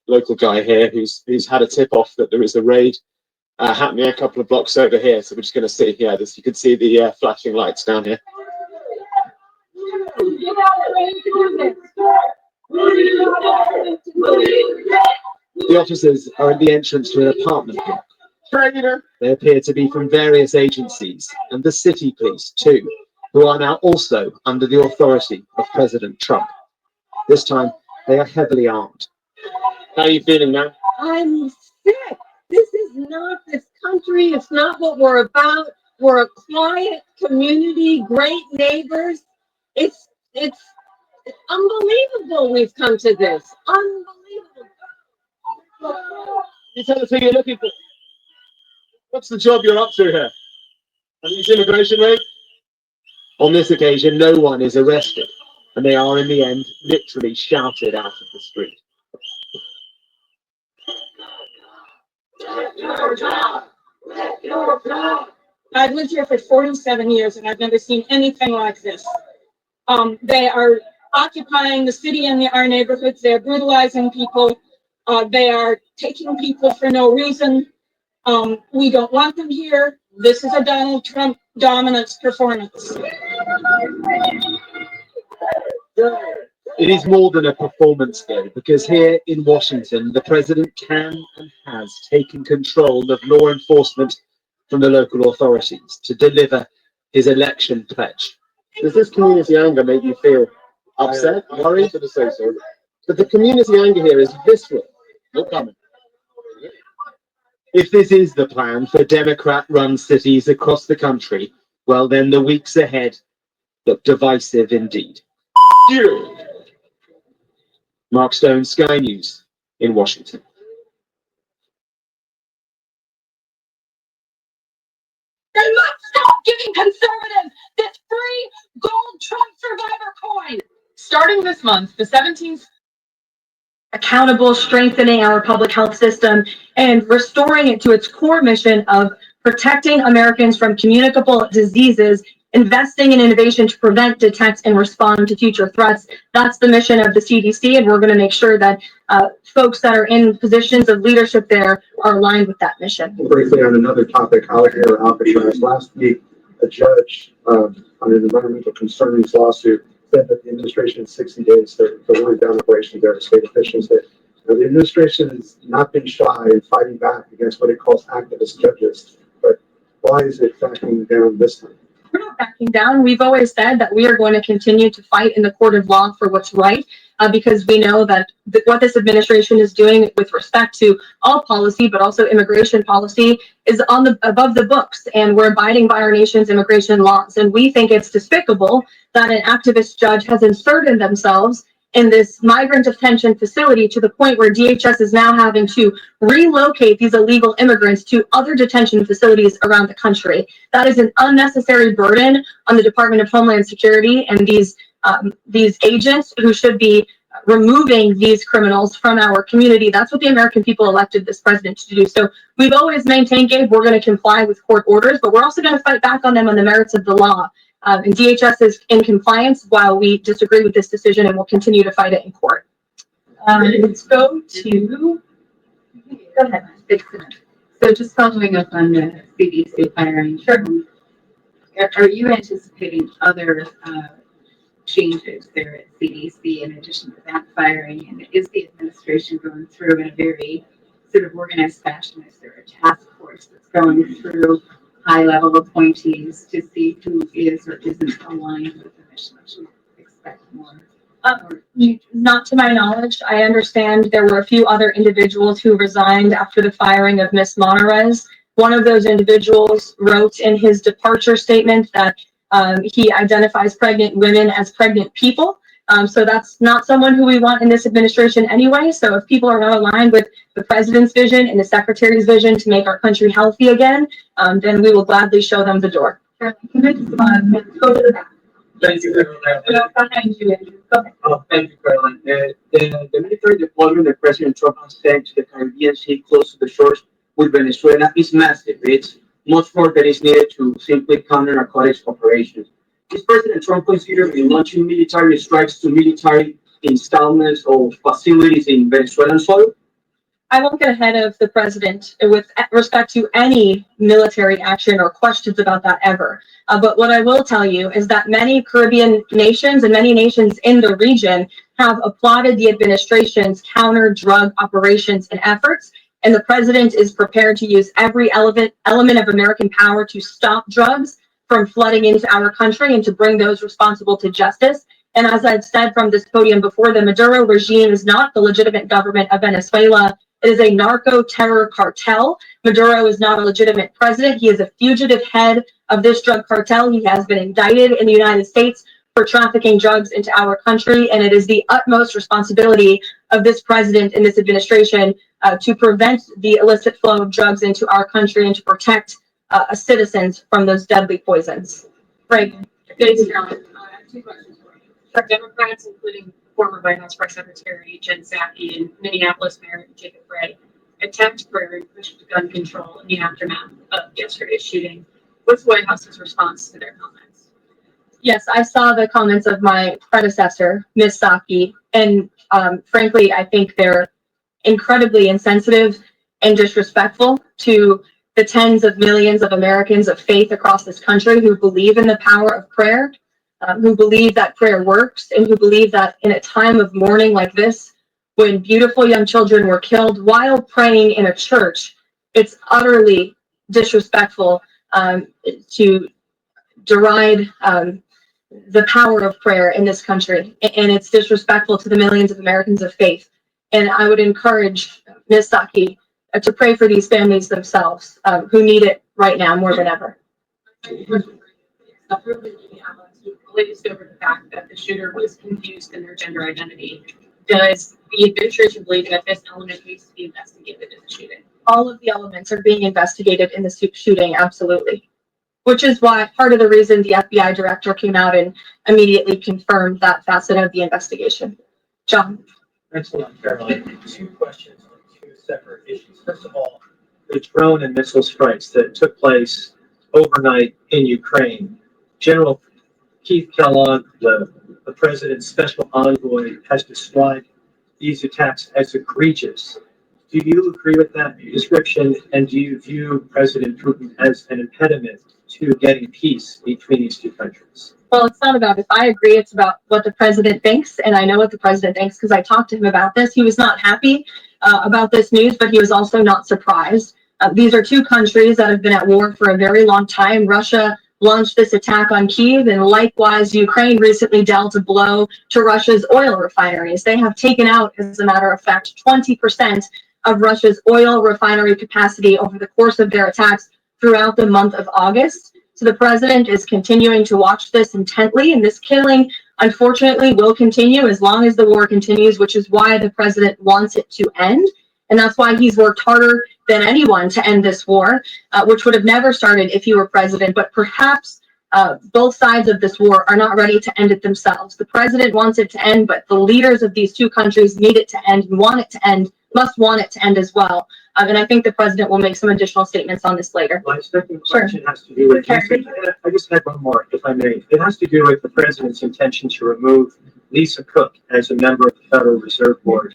local guy here who's had a tip off that there is a raid happening a couple of blocks over here. So we're just going to see here. You can see the flashing lights down here. The officers are at the entrance to an apartment block. They appear to be from various agencies and the city police too, who are now also under the authority of President Trump. This time, they are heavily armed. How are you feeling now? I'm sick. This is not this country. It's not what we're about. We're a quiet community, great neighbors. It's It's unbelievable we've come to this. Unbelievable. You tell us who you're looking for. What's the job you're up to here? And these immigration raids? On this occasion, no one is arrested, and they are in the end literally shouted out of the street. I've lived here for 47 years and I've never seen anything like this. They are occupying the city and our neighborhoods. They are brutalizing people. They are taking people for no reason. We don't want them here. This is a Donald Trump dominance performance. It is more than a performance, though, because here in Washington, the president can and has taken control of law enforcement from the local authorities to deliver his election pledge. Does this community anger make you feel upset, worried? To say so. But the community anger here is visceral. No comment. If this is the plan for Democrat-run cities across the country, well, then the weeks ahead look divisive indeed. Mark Stone, Sky News in Washington. They must stop giving conservatives this free gold Trump survivor coin. Starting this month, the 17th accountable, strengthening our public health system, and restoring it to its core mission of protecting Americans from communicable diseases, investing in innovation to prevent, detect, and respond to future threats. That's the mission of the CDC, and we're going to make sure that folks that are in positions of leadership there are aligned with that mission. Briefly on another topic, Alligator Alcatraz. Last week, a judge on an environmental concerns lawsuit said that the administration in 60 days to wind down operations there. State officials that the administration has not been shy in fighting back against what it calls activist judges. But why is it backing down this time? We're not backing down. We've always said that we are going to continue to fight in the court of law for what's right, because we know that what this administration is doing with respect to all policy, but also immigration policy, is above the books, and we're abiding by our nation's immigration laws. And we think it's despicable that an activist judge has inserted themselves in this migrant detention facility to the point where DHS is now having to relocate these illegal immigrants to other detention facilities around the country. That is an unnecessary burden on the Department of Homeland Security and these agents who should be removing these criminals from our community. That's what the American people elected this president to do. So we've always maintained, Gabe, we're going to comply with court orders, but we're also going to fight back on them on the merits of the law. And DHS is in compliance while we disagree with this decision, and we'll continue to fight it in court. Let's go to, go ahead. So just following up on the CDC firing. Sure. Are you anticipating other changes there at CDC in addition to that firing? And is the administration going through in a very sort of organized fashion? Is there a task force that's going through high-level appointees to see who is or isn't aligned with the mission? Should we expect more? Not to my knowledge. I understand there were a few other individuals who resigned after the firing of Ms. Monterez. One of those individuals wrote in his departure statement that he identifies pregnant women as pregnant people. So that's not someone who we want in this administration anyway. So if people are not aligned with the president's vision and the secretary's vision to make our country healthy again, then we will gladly show them the door. Can I just go to the back? Thank you, Caroline. Behind you, Andrew. Go ahead. Thank you, Caroline. The military deployment that President Trump has sent to the Caribbean Sea close to the shores with Venezuela is massive. It's much more that is needed to simply counter narcotics operations. Is President Trump considering launching military strikes to military installments or facilities in Venezuelan soil? I won't get ahead of the president with respect to any military action or questions about that ever. But what I will tell you is that many Caribbean nations and many nations in the region have applauded the administration's counter-drug operations and efforts. And the president is prepared to use every element of American power to stop drugs from flooding into our country and to bring those responsible to justice. And as I've said from this podium before, the Maduro regime is not the legitimate government of Venezuela. It is a narco-terror cartel. Maduro is not a legitimate president. He is a fugitive head of this drug cartel. He has been indicted in the United States for trafficking drugs into our country. And it is the utmost responsibility of this president and this administration to prevent the illicit flow of drugs into our country and to protect citizens from those deadly poisons. Frank. Thanks, Carolyn. I have two questions for you. For Democrats, including former White House Press Secretary Jen Psaki and Minneapolis Mayor Jacob Frey, attacked prayer and pushed gun control in the aftermath of yesterday's shooting. What's the White House's response to their comments? Yes, I saw the comments of my predecessor, Ms. Psaki, and frankly, I think they're incredibly insensitive and disrespectful to the tens of millions of Americans of faith across this country who believe in the power of prayer, who believe that prayer works, and who believe that in a time of mourning like this, when beautiful young children were killed while praying in a church, it's utterly disrespectful to deride the power of prayer in this country, and it's disrespectful to the millions of Americans of faith. And I would encourage Ms. Psaki to pray for these families themselves who need it right now more than ever. Glazed over the fact that the shooter was confused in their gender identity. Does the administration believe that this element needs to be investigated in the shooting? All of the elements are being investigated in the shooting, absolutely. Which is why part of the reason the FBI director came out and immediately confirmed that facet of the investigation. John. Thanks a lot, Caroline. Two questions on two separate issues. First of all, the drone and missile strikes that took place overnight in Ukraine. General Keith Kellogg, the president's special envoy, has described these attacks as egregious. Do you agree with that description? And do you view President Putin as an impediment to getting peace between these two countries? Well, it's not about if I agree, it's about what the president thinks. And I know what the president thinks because I talked to him about this. He was not happy about this news, but he was also not surprised. These are two countries that have been at war for a very long time. Russia launched this attack on Kyiv, and likewise, Ukraine recently dealt a blow to Russia's oil refineries. They have taken out, as a matter of fact, 20% of Russia's oil refinery capacity over the course of their attacks throughout the month of August. So the president is continuing to watch this intently, and this killing, unfortunately, will continue as long as the war continues, which is why the president wants it to end. And that's why he's worked harder than anyone to end this war, which would have never started if he were president. But perhaps both sides of this war are not ready to end it themselves. The president wants it to end, but the leaders of these two countries need it to end and want it to end, must want it to end as well. And I think the president will make some additional statements on this later. My second question has to do with, I just had one more, if I may. It has to do with the president's intention to remove Lisa Cook as a member of the Federal Reserve Board.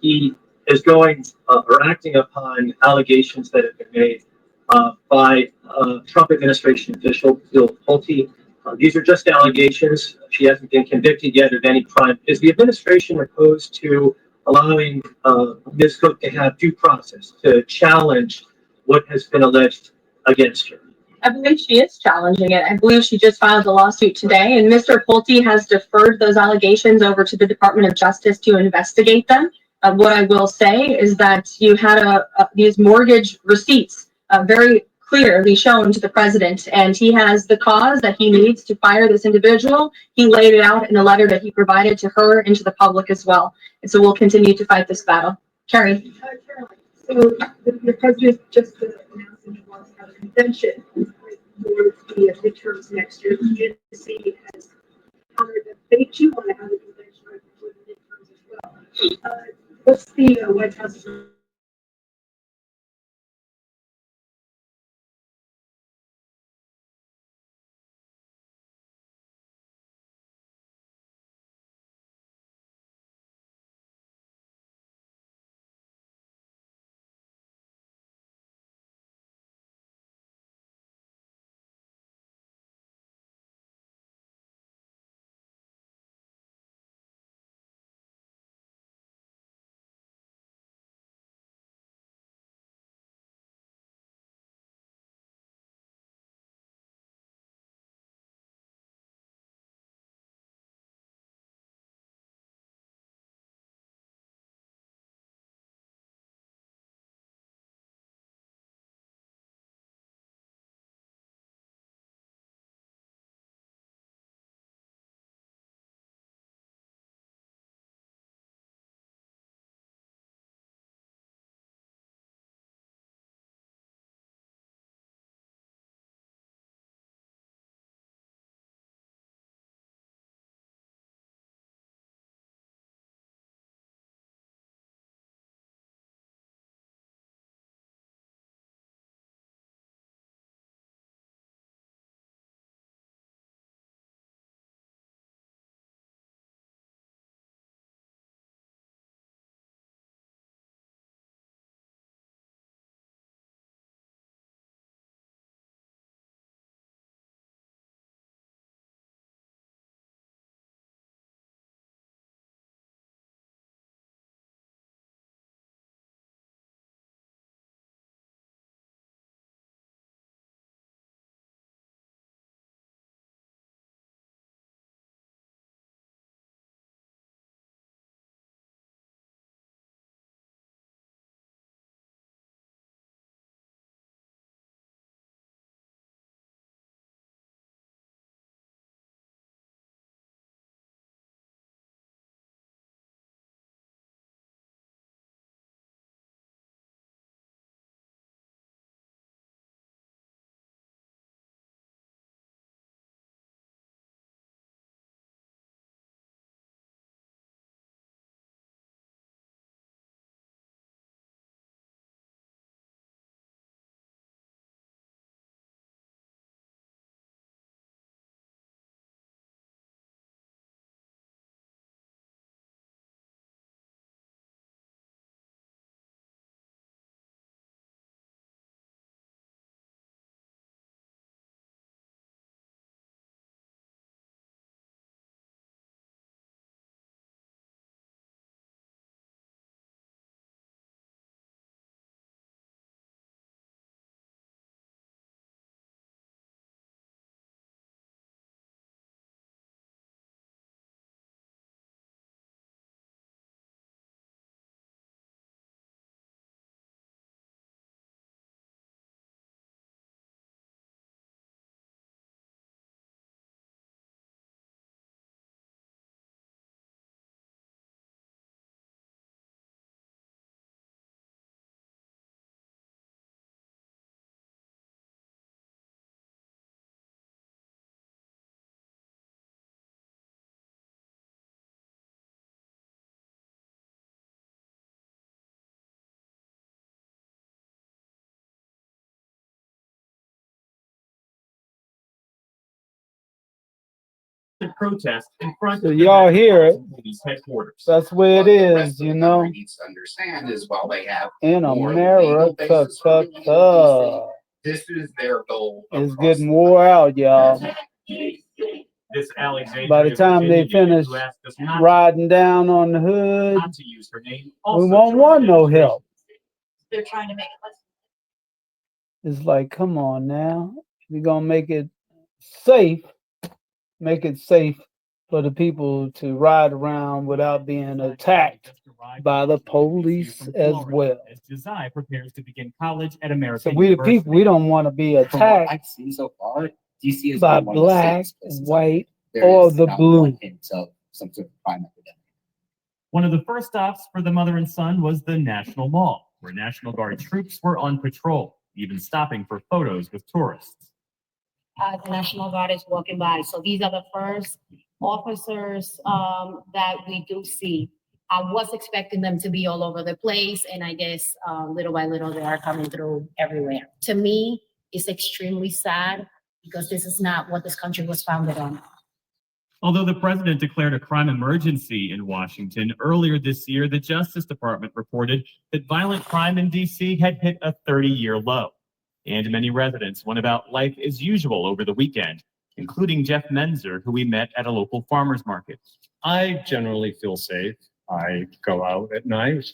He is going or acting upon allegations that have been made by Trump administration official Bill Pulte. These are just allegations. She hasn't been convicted yet of any crime. Is the administration opposed to allowing Ms. Cook to have due process to challenge what has been alleged against her? I believe she is challenging it. I believe she just filed a lawsuit today, and Mr. Pulte has deferred those allegations over to the Department of Justice to investigate them. What I will say is that you had these mortgage receipts very clearly shown to the president, and he has the cause that he needs to fire this individual. He laid it out in a letter that he provided to her and to the public as well. And so we'll continue to fight this battle. Carrie. So the president just announced that he wants to have a convention for the midterms next year. The GNC has countered that they too want to have a convention for the midterms as well. What's the White House protest in front So of y'all hear it. police headquarters. That's where it is, you know. Needs to understand is while they have In more legal America, basis for being in DC, this is their goal. it's getting wore out, y'all. This Alexandria By the time they Virginia native finish who asked us not riding down on the hood, not to use her name we also won't joined want the no help. They're trying to make it less. It's like, come on now. We're gonna make it safe for the people to ride around without being attacked by the police as well. As Josiah prepares to begin college at So American we the University. people, we don't want to be From what attacked I've seen so far, DC is by one of the black, safest places. white, There or is the not blue. one hint of some sort of crime epidemic. One of the first stops for the mother and son was the National Mall, where National Guard troops were on patrol, even stopping for photos with tourists. The National Guard is walking by. So these are the first officers that we do see. I was expecting them to be all over the place, and I guess little by little they are coming through everywhere. To me, it's extremely sad because this is not what this country was founded on. Although the president declared a crime emergency in Washington earlier this year, the Justice Department reported that violent crime in DC had hit a 30-year low. And many residents went about life as usual over the weekend, including Jeff Menzer, who we met at a local farmer's market. I generally feel safe. I go out at night.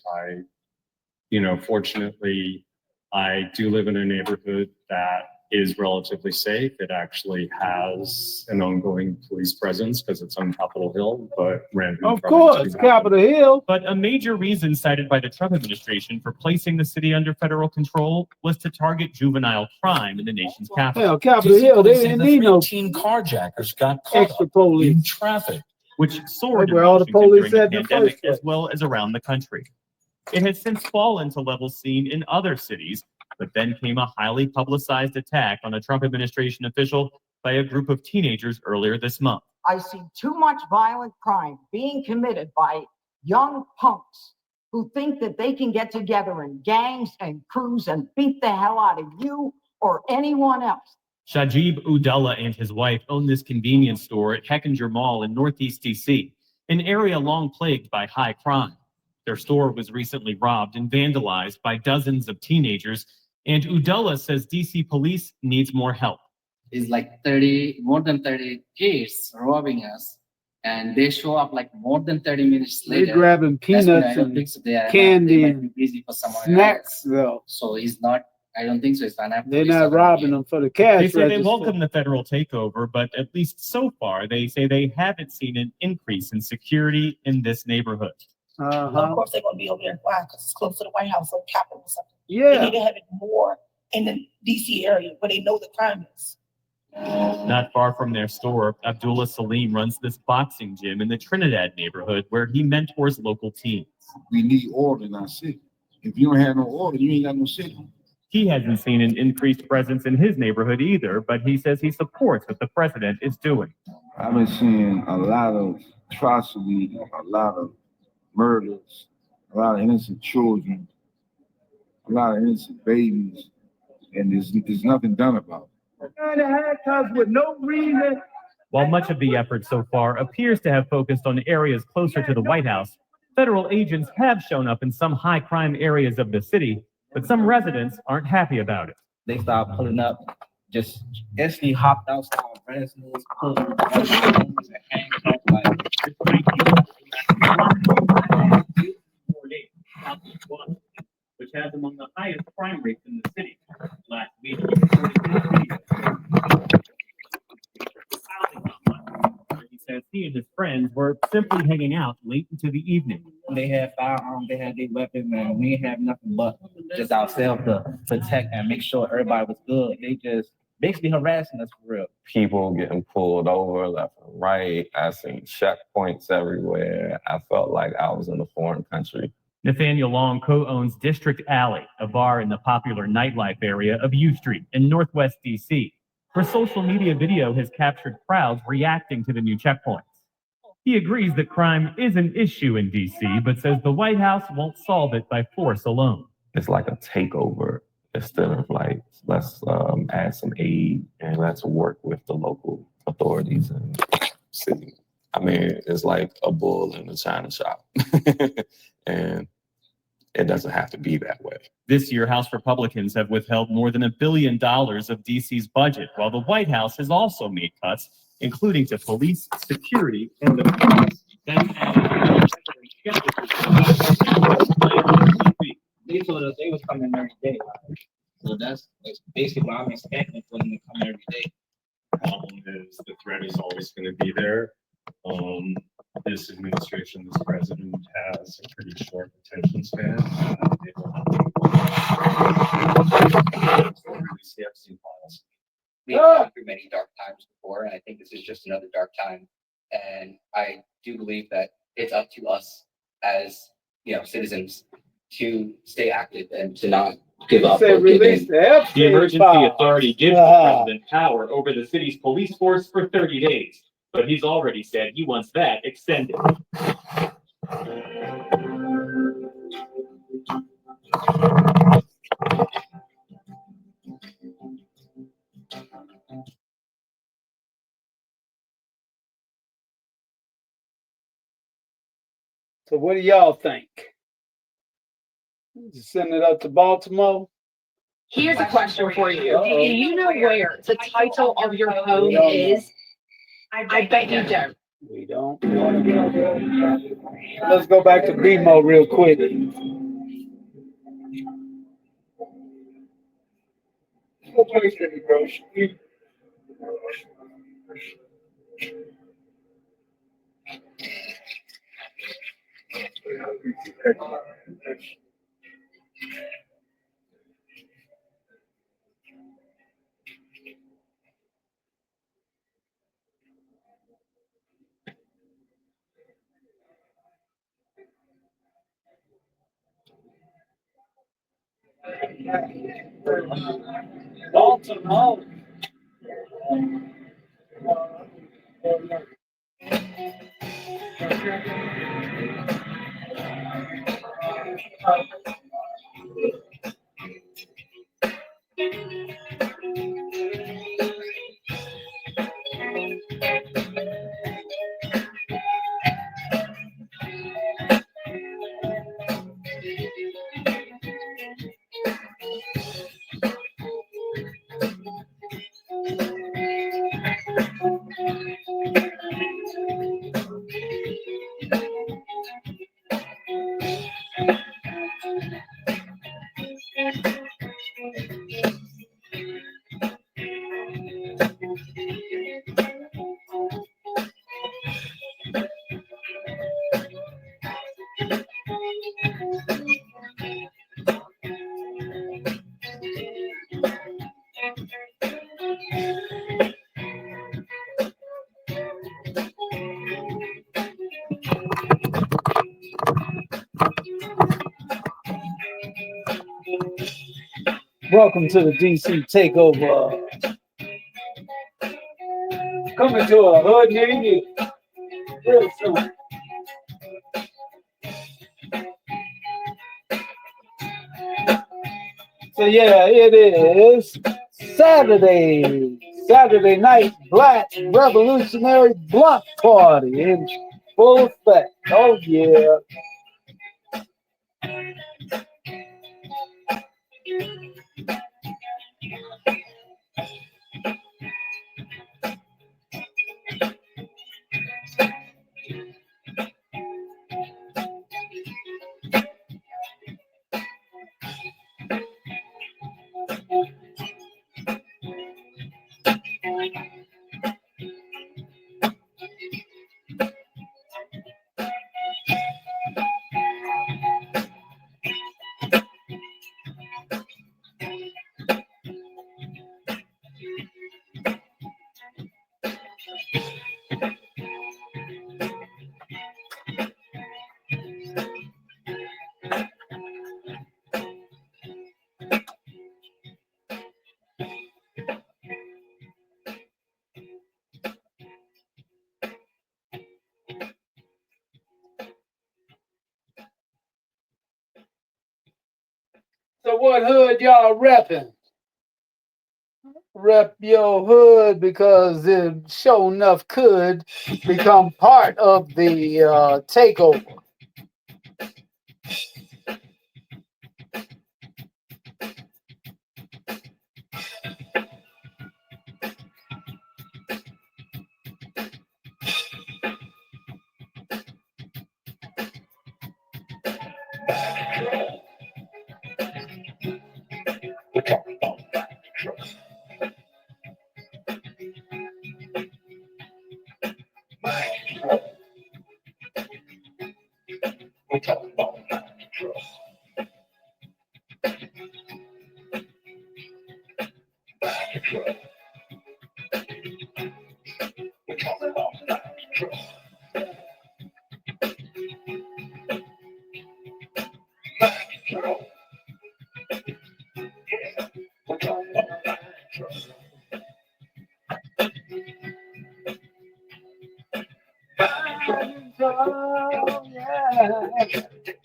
Fortunately, I do live in a neighborhood that is relatively safe. It actually has an ongoing police presence because it's on Capitol Hill, but random. Of course, Capitol Hill. But a major reason cited by the Trump administration for placing the city under federal control was to target juvenile crime in the nation's capital. Hell, Capitol Hill, they didn't need no teen carjackers got extra police in traffic, which soared in where all the Washington police during at the in the pandemic, first place. as well as around the country. It has since fallen to levels seen in other cities, but then came a highly publicized attack on a Trump administration official by a group of teenagers earlier this month. I see too much violent crime being committed by young punks who think that they can get together in gangs and crews and beat the hell out of you or anyone else. Shajib Udallah and his wife own this convenience store at Heckinger Mall in Northeast DC, an area long plagued by high crime. Their store was recently robbed and vandalized by dozens of teenagers, and Udallah says DC police needs more help. It's like more than 30 kids robbing us, and they show up like more than 30 minutes later. They're grabbing That's when I peanuts don't and think so. They candy might and be busy for someone snacks, else. though. So it's not. I don't think so. It's not. They're not robbing them for the cash They say they register. welcome the federal takeover, but at least so far, they say they haven't seen an increase in security in this neighborhood. Uh-huh. Of course, they're going to be over there quiet because it's close to the White House or Capitol or something. Yeah. They need to have it more in the DC area where they know the crime is. Not far from their store, Abdullah Salim runs this boxing gym in the Trinidad neighborhood where he mentors local teens. We need order in our city. If you don't have no order, you ain't got no city. He hasn't seen an increased presence in his neighborhood either, but he says he supports what the president is doing. I've been seeing a lot of atrocity, a lot of murders, a lot of innocent children, a lot of innocent babies, and there's nothing done about it. With no reason. While much of the effort so far appears to have focused on areas closer to the White House, federal agents have shown up in some high crime areas of the city, but some residents aren't happy about it. They started pulling up, just instantly hopped out, started breaking news, pulling which has among the highest crime rates in the city. Last week, he says he and his friends were simply hanging out late into the evening. They had firearms, they had their weapons, and we didn't have nothing but just ourselves to protect and make sure everybody was good. They just basically harassing us for real. People getting pulled over left and right. I seen checkpoints everywhere. I felt like I was in a foreign country. Nathaniel Long co-owns District Alley, a bar in the popular nightlife area of U Street in Northwest DC, where social media video has captured crowds reacting to the new checkpoints. He agrees that crime is an issue in DC, but says the White House won't solve it by force alone. It's like a takeover instead of like, let's add some aid and let's work with the local authorities and city. I mean, it's like a bull in a china shop. And it doesn't have to be that way. This year, House Republicans have withheld more than $1 billion of DC's budget, while the White House has also made cuts, including to police, security, and the courts. They told us they was coming every day. So that's basically what I'm expecting for them to come every day. Problem is the threat is always going to be there. This administration, this president has a pretty short attention span. They will not release the Epstein files. We've gone through many dark times before, and I think this is just another dark time. And I do believe that it's up to us as, citizens to stay active and to not give up. Say release the Epstein The emergency files. authority gives the president power over the city's police force for 30 days, but he's already said he wants that extended. So what do y'all think? Send it up to Baltimore? Here's a question for you. Do you know where the title of your home is? I bet you don't. We don't. Let's go back to BMO real quick. Baltimore. Welcome to the DC Takeover. Coming to a hood near you real soon. So yeah, it is Saturday night Black Revolutionary Block Party in full effect. Oh yeah. So what hood y'all repping? rep your hood because it sure enough could become part of the takeover.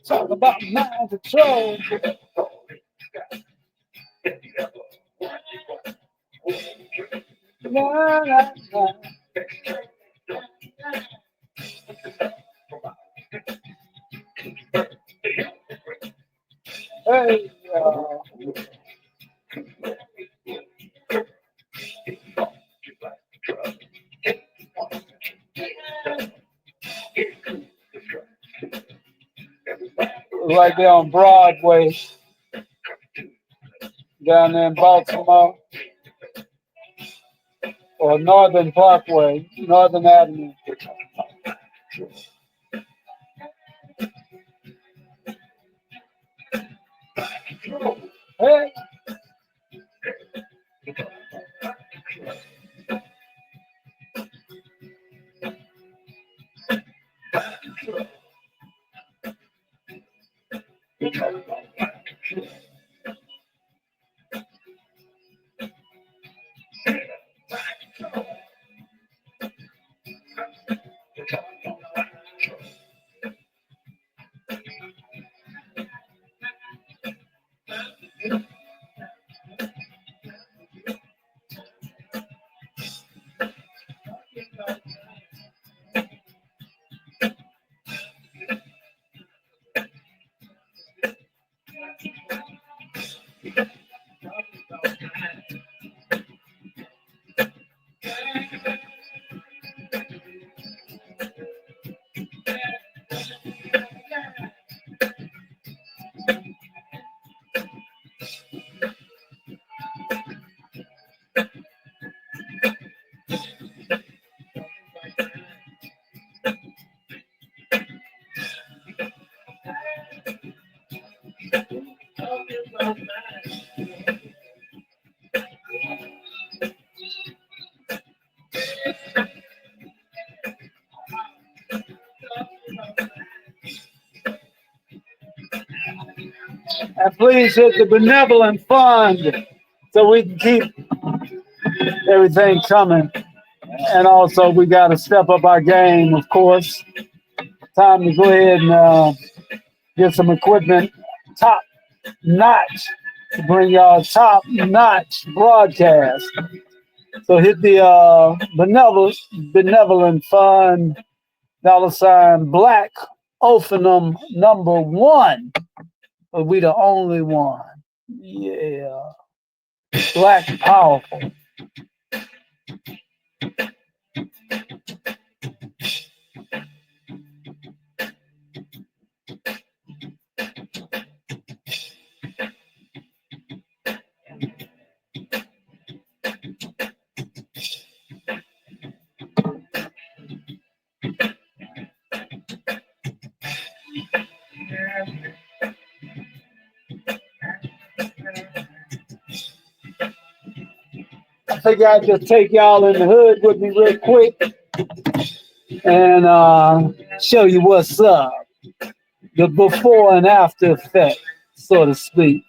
Talk about mind control. La, la, la. Hey, right there on Broadway, down there in Baltimore, or Northern Parkway, Northern Avenue. Hey. And please hit the benevolent fund so we can keep everything coming. And also, we got to step up our game, of course. Time to go ahead and get some equipment top notch to bring y'all top notch broadcast. So hit the benevolent fund $ Black Ophinum #1. But we the only one. Yeah. Black powerful. I figure I'd just take y'all in the hood with me real quick and show you what's up. The before and after effect, so to speak.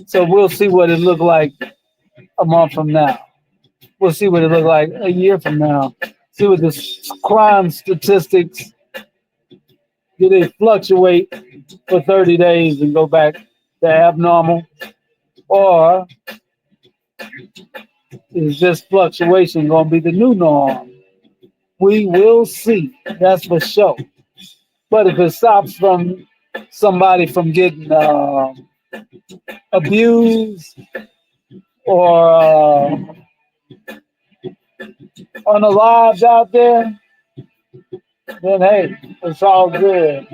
So we'll see what it looked like a month from now. We'll see what it looked like a year from now. See what the crime statistics, do they fluctuate for 30 days and go back to abnormal? or is this fluctuation going to be the new norm? We will see. That's for sure. But if it stops from somebody from getting abused or unalived out there, then hey, it's all good.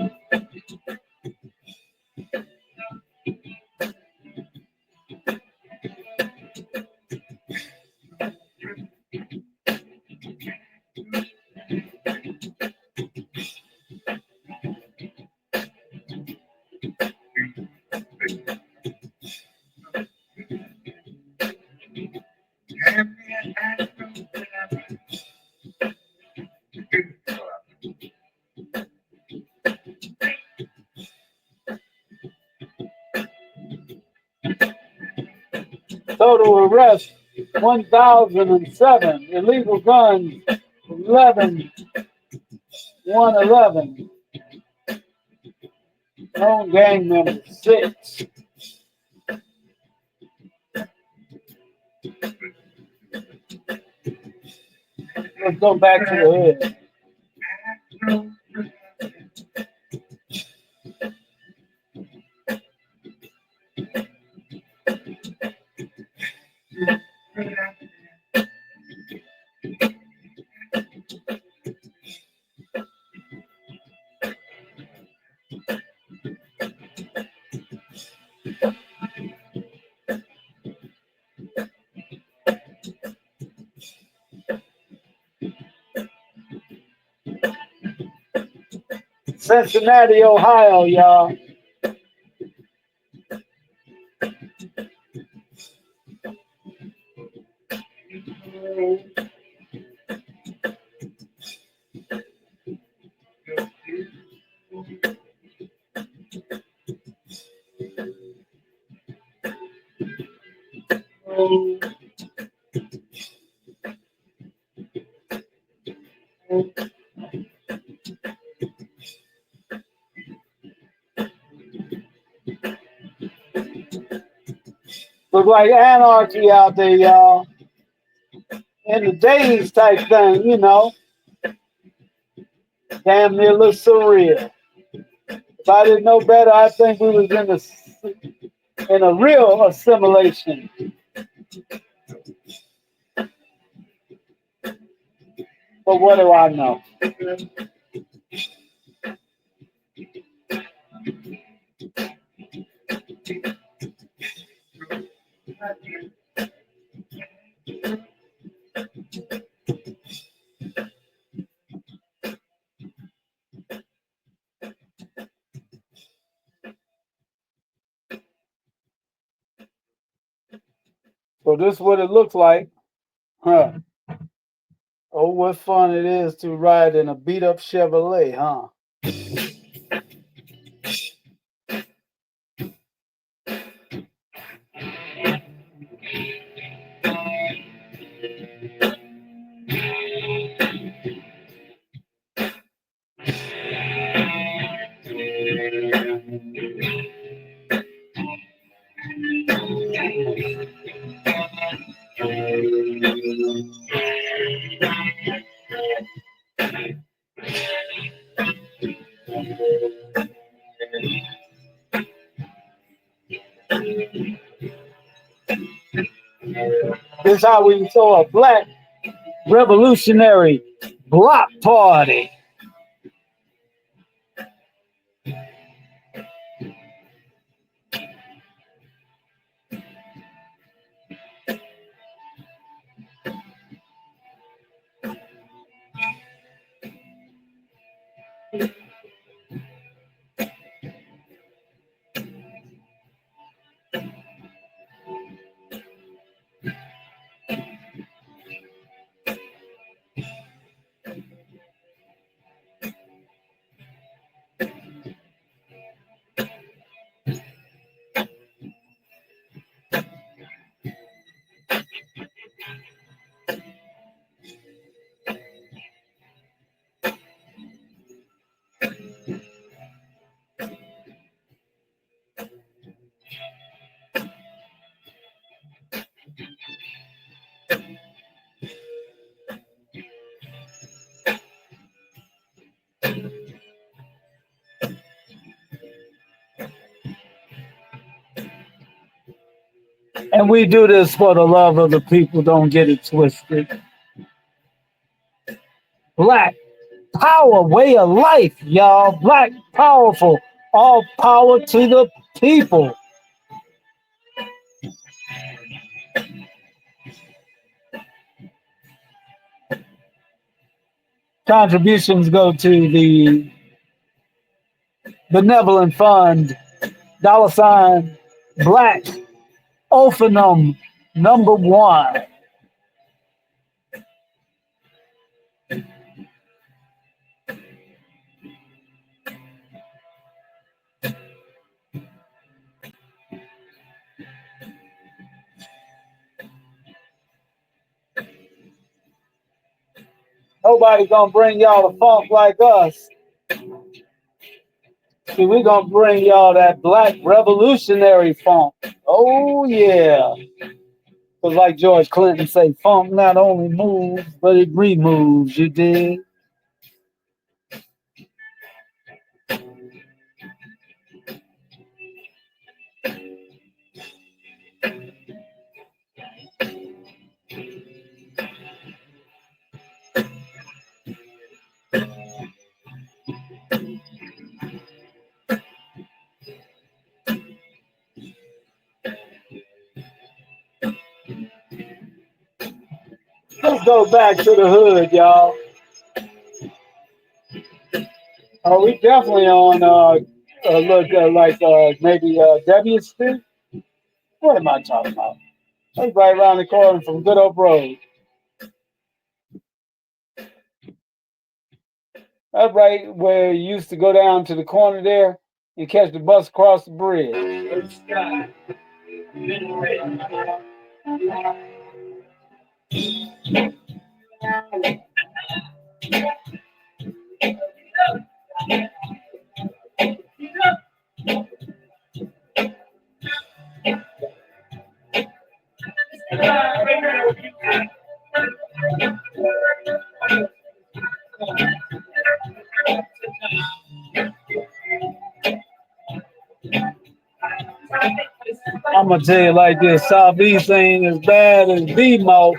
Total arrest 1,007. Illegal guns 111. Known gang members 6. Let's go back to the head. Cincinnati, Ohio, y'all. Look like anarchy out there, y'all. In the days type thing, you know. Damn near look surreal. If I didn't know better, I think we was in a real assimilation. But what do I know? So this is what it looks like. Huh. Oh, what fun it is to ride in a beat up Chevrolet, huh? This is how we saw a black revolutionary block party. And we do this for the love of the people. Don't get it twisted. Black power, way of life, y'all. Black powerful. All power to the people. Contributions go to the Benevolent Fund, $ Black Ophanum #1. Nobody gonna bring y'all the funk like us. See, we gonna bring y'all that black revolutionary funk. Oh yeah. Cause like George Clinton say, funk not only moves, but it removes, you dig? Let's go back to the hood, y'all. Oh, we definitely on maybe W Street. What am I talking about? That's right around the corner from Good Hope Road. That's right where you used to go down to the corner there and catch the bus across the bridge. I'm gonna tell you like this: Southeast ain't as bad as BMO.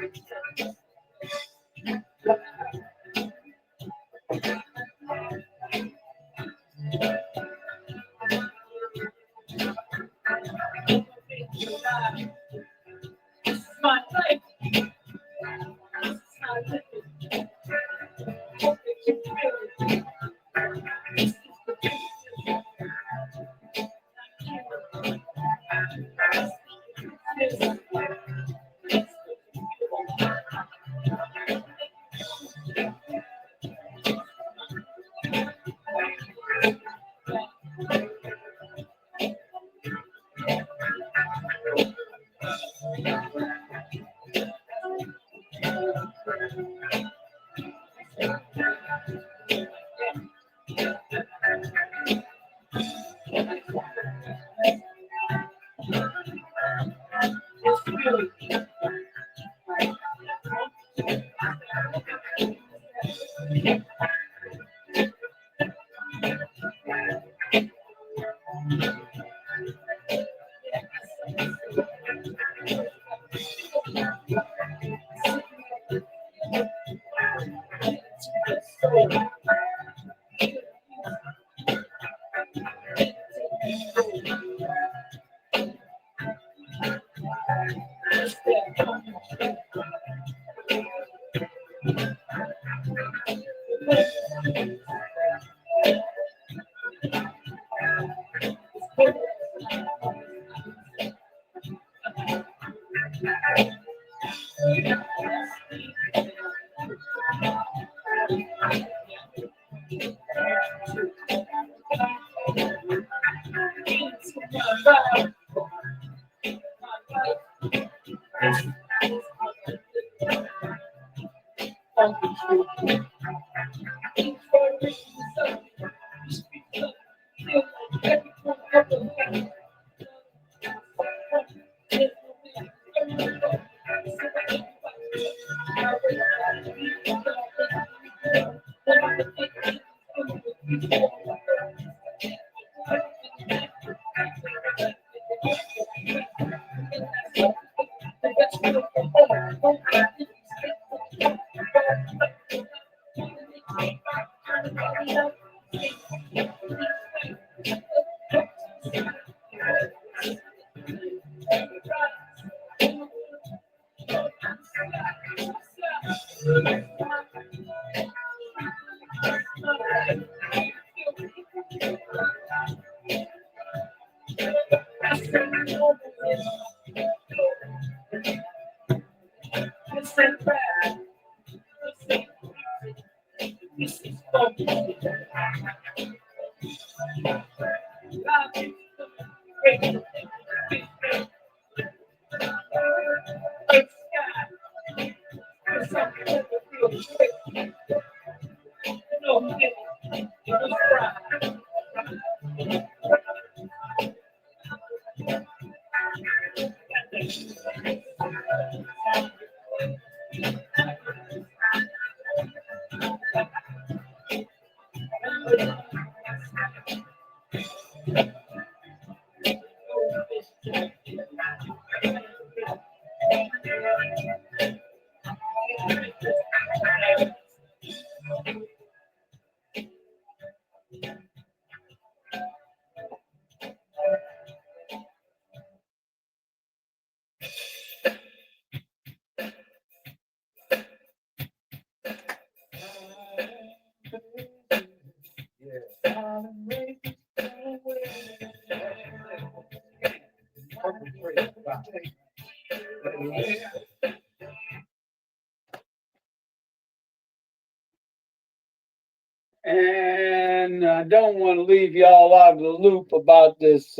And I don't want to leave y'all out of the loop about this,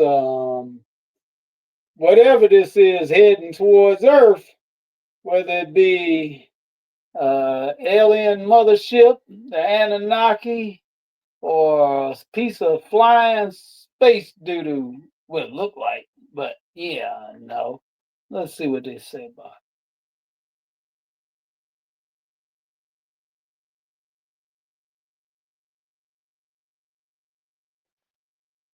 whatever this is heading towards Earth, whether it be alien mothership, the Anunnaki, or a piece of flying space doo-doo, what it look like. But yeah, no. Let's see what they say about it.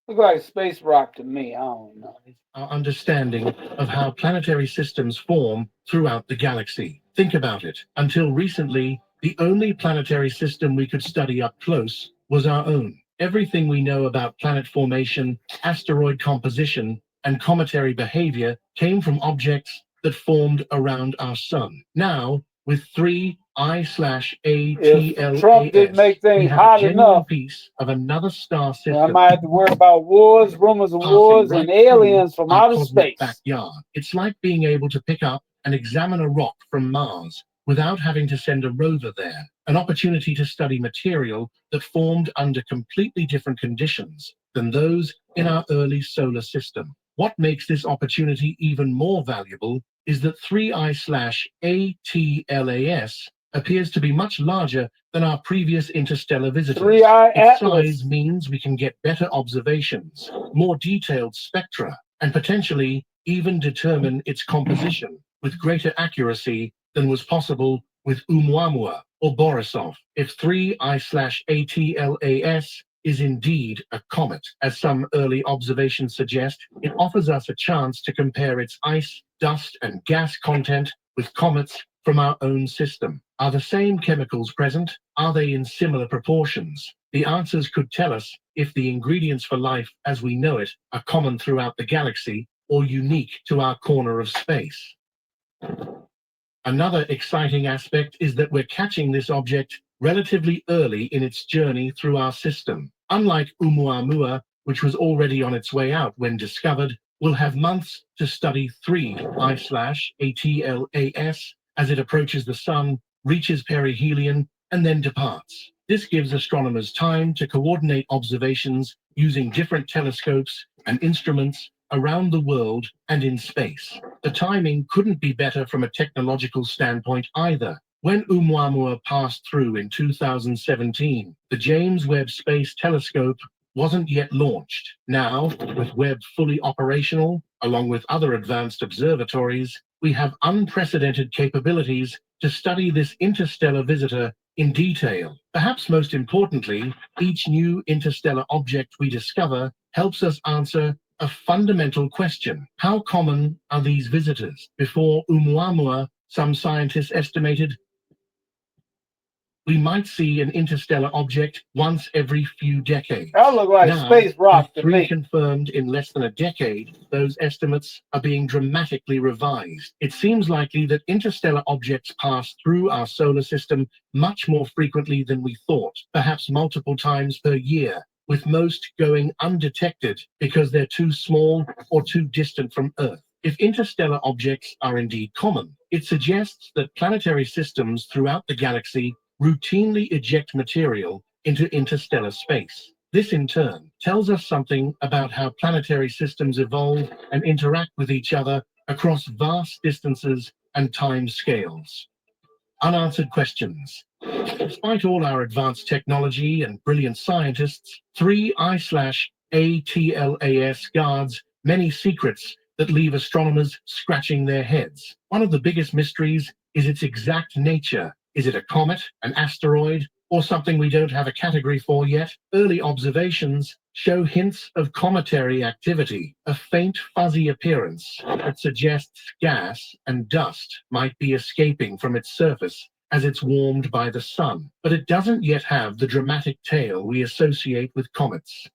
Look like a space rock to me. I don't know. Our understanding of how planetary systems form throughout the galaxy. Think about it. Until recently, the only planetary system we could study up close was our own. Everything we know about planet formation, asteroid composition, and cometary behavior came from objects that formed around our sun. Now, with 3 I/ATLAS, Trump didn't make things we have hot a genuine enough. piece of another star system. I might have to worry about wars, rumors of wars, and aliens from outer space. Backyard. It's like being able to pick up and examine a rock from Mars without having to send a rover there. An opportunity to study material that formed under completely different conditions than those in our early solar system. What makes this opportunity even more valuable is that 3 I/ATLAS appears to be much larger than our previous interstellar visitors. 3I Its Atlas. size means we can get better observations, more detailed spectra, and potentially even determine its composition with greater accuracy than was possible with Oumuamua or Borisov. If 3 I/ATLAS is indeed a comet, as some early observations suggest, it offers us a chance to compare its ice, dust, and gas content with comets from our own system. Are the same chemicals present? Are they in similar proportions? The answers could tell us if the ingredients for life as we know it are common throughout the galaxy or unique to our corner of space. Another exciting aspect is that we're catching this object relatively early in its journey through our system. Unlike Oumuamua, which was already on its way out when discovered, we'll have months to study 3 I/ATLAS as it approaches the sun, reaches perihelion, and then departs. This gives astronomers time to coordinate observations using different telescopes and instruments around the world and in space. The timing couldn't be better from a technological standpoint either. When Oumuamua passed through in 2017, the James Webb Space Telescope wasn't yet launched. Now, with Webb fully operational, along with other advanced observatories, we have unprecedented capabilities to study this interstellar visitor in detail. Perhaps most importantly, each new interstellar object we discover helps us answer a fundamental question. How common are these visitors? Before Oumuamua, some scientists estimated we might see an interstellar object once every few decades. That look like Now, space rock with to 3 me. confirmed in less than a decade, those estimates are being dramatically revised. It seems likely that interstellar objects pass through our solar system much more frequently than we thought, perhaps multiple times per year, with most going undetected because they're too small or too distant from Earth. If interstellar objects are indeed common, it suggests that planetary systems throughout the galaxy routinely eject material into interstellar space. This in turn tells us something about how planetary systems evolve and interact with each other across vast distances and time scales. Unanswered questions. Despite all our advanced technology and brilliant scientists, 3I/ATLAS guards many secrets that leave astronomers scratching their heads. One of the biggest mysteries is its exact nature. Is it a comet, an asteroid, or something we don't have a category for yet? Early observations show hints of cometary activity, a faint fuzzy appearance that suggests gas and dust might be escaping from its surface as it's warmed by the sun, but it doesn't yet have the dramatic tail we associate with comets.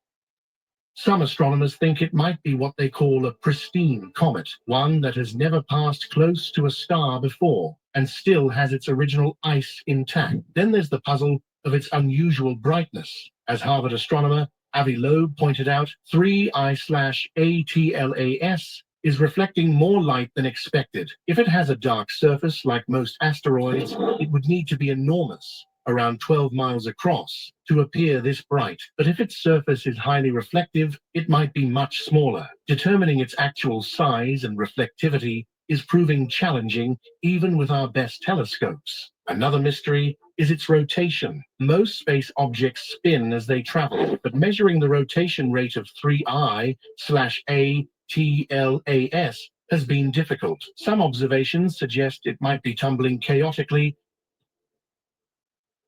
Some astronomers think it might be what they call a pristine comet, one that has never passed close to a star before and still has its original ice intact. Then there's the puzzle of its unusual brightness. As Harvard astronomer Avi Loeb pointed out, 3I/ATLAS is reflecting more light than expected. If it has a dark surface like most asteroids, it would need to be enormous, around 12 miles across, to appear this bright. But if its surface is highly reflective, it might be much smaller. Determining its actual size and reflectivity is proving challenging even with our best telescopes. Another mystery is its rotation. Most space objects spin as they travel, but measuring the rotation rate of 3I/ATLAS has been difficult. Some observations suggest it might be tumbling chaotically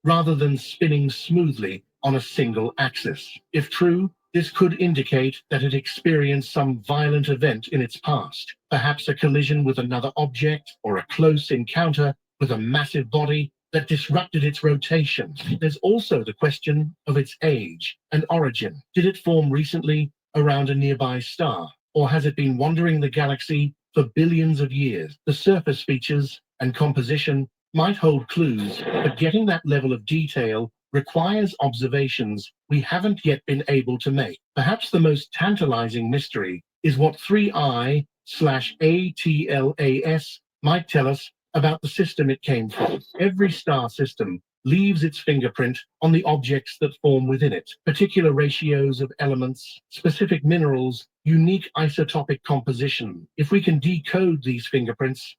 rather than spinning smoothly on a single axis. If true, this could indicate that it experienced some violent event in its past, perhaps a collision with another object or a close encounter with a massive body that disrupted its rotation. There's also the question of its age and origin. Did it form recently around a nearby star, or has it been wandering the galaxy for billions of years? The surface features and composition might hold clues, but getting that level of detail requires observations we haven't yet been able to make. Perhaps the most tantalizing mystery is what 3I/ATLAS might tell us about the system it came from. Every star system leaves its fingerprint on the objects that form within it, particular ratios of elements, specific minerals, unique isotopic composition. If we can decode these fingerprints,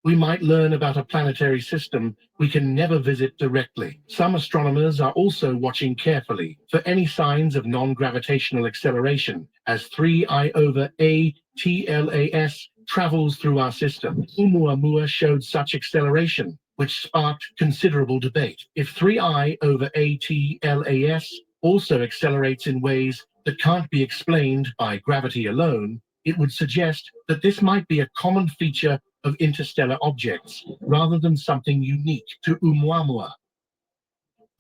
we might learn about a planetary system we can never visit directly. Some astronomers are also watching carefully for any signs of non-gravitational acceleration as 3I/ATLAS travels through our system. Oumuamua showed such acceleration, which sparked considerable debate. If 3I/ATLAS also accelerates in ways that can't be explained by gravity alone, it would suggest that this might be a common feature of interstellar objects, rather than something unique to Oumuamua.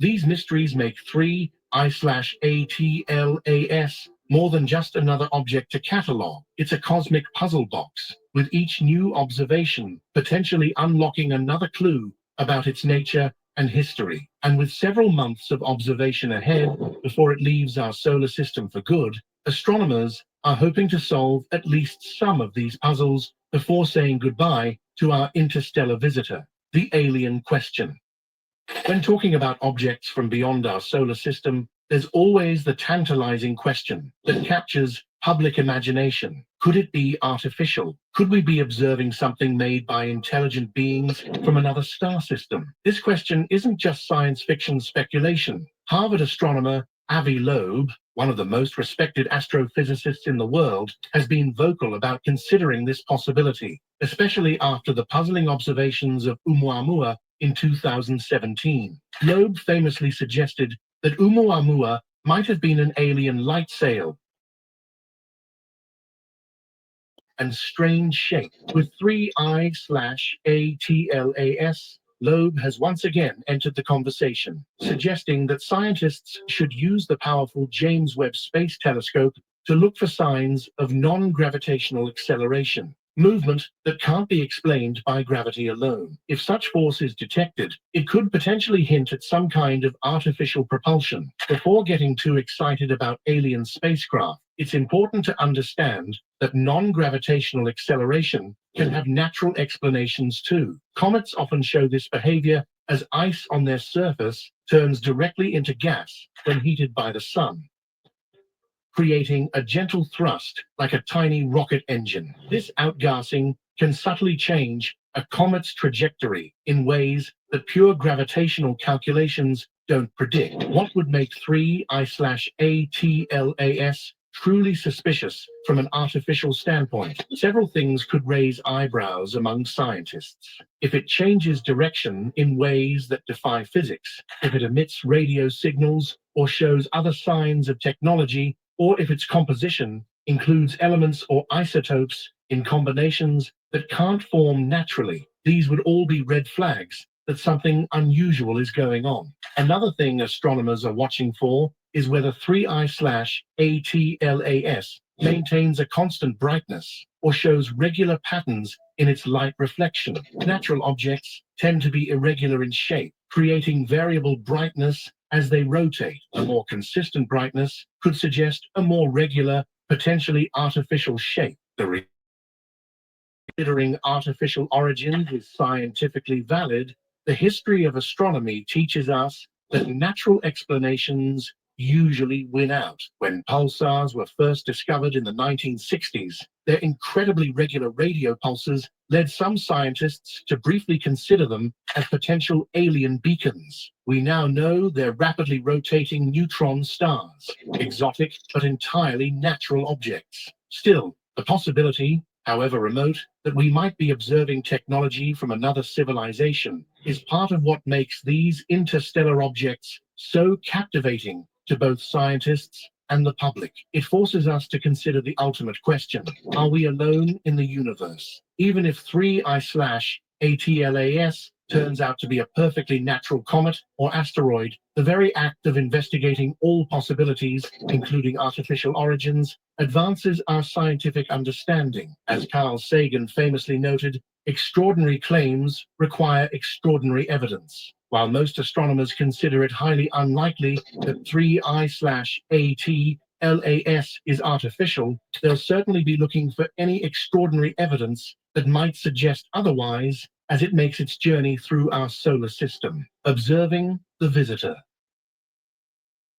These mysteries make 3I/ATLAS more than just another object to catalog. It's a cosmic puzzle box, with each new observation potentially unlocking another clue about its nature and history. And with several months of observation ahead before it leaves our solar system for good, astronomers are hoping to solve at least some of these puzzles before saying goodbye to our interstellar visitor, the alien question. When talking about objects from beyond our solar system, there's always the tantalizing question that captures public imagination. Could it be artificial? Could we be observing something made by intelligent beings from another star system? This question isn't just science fiction speculation. Harvard astronomer Avi Loeb, one of the most respected astrophysicists in the world, has been vocal about considering this possibility, especially after the puzzling observations of Oumuamua in 2017. Loeb famously suggested that Oumuamua might have been an alien light sail and strange shape, with 3I/ATLAS Loeb has once again entered the conversation, suggesting that scientists should use the powerful James Webb Space Telescope to look for signs of non-gravitational acceleration, movement that can't be explained by gravity alone. If such force is detected, it could potentially hint at some kind of artificial propulsion. Before getting too excited about alien spacecraft, it's important to understand that non-gravitational acceleration can have natural explanations too. Comets often show this behavior as ice on their surface turns directly into gas when heated by the sun, creating a gentle thrust like a tiny rocket engine. This outgassing can subtly change a comet's trajectory in ways that pure gravitational calculations don't predict. What would make 3I/ATLAS truly suspicious from an artificial standpoint? Several things could raise eyebrows among scientists. If it changes direction in ways that defy physics, if it emits radio signals or shows other signs of technology, or if its composition includes elements or isotopes in combinations that can't form naturally, these would all be red flags that something unusual is going on. Another thing astronomers are watching for is whether 3I/ATLAS maintains a constant brightness or shows regular patterns in its light reflection. Natural objects tend to be irregular in shape, creating variable brightness as they rotate. A more consistent brightness could suggest a more regular, potentially artificial shape. Considering artificial origins is scientifically valid, the history of astronomy teaches us that natural explanations usually win out. When pulsars were first discovered in the 1960s, their incredibly regular radio pulses led some scientists to briefly consider them as potential alien beacons. We now know they're rapidly rotating neutron stars, exotic but entirely natural objects. Still, the possibility, however remote, that we might be observing technology from another civilization is part of what makes these interstellar objects so captivating to both scientists and the public. It forces us to consider the ultimate question: are we alone in the universe? Even if 3I/ATLAS turns out to be a perfectly natural comet or asteroid, the very act of investigating all possibilities, including artificial origins, advances our scientific understanding. As Carl Sagan famously noted, extraordinary claims require extraordinary evidence. While most astronomers consider it highly unlikely that 3I/ATLAS is artificial, they'll certainly be looking for any extraordinary evidence that might suggest otherwise as it makes its journey through our solar system. Observing the visitor.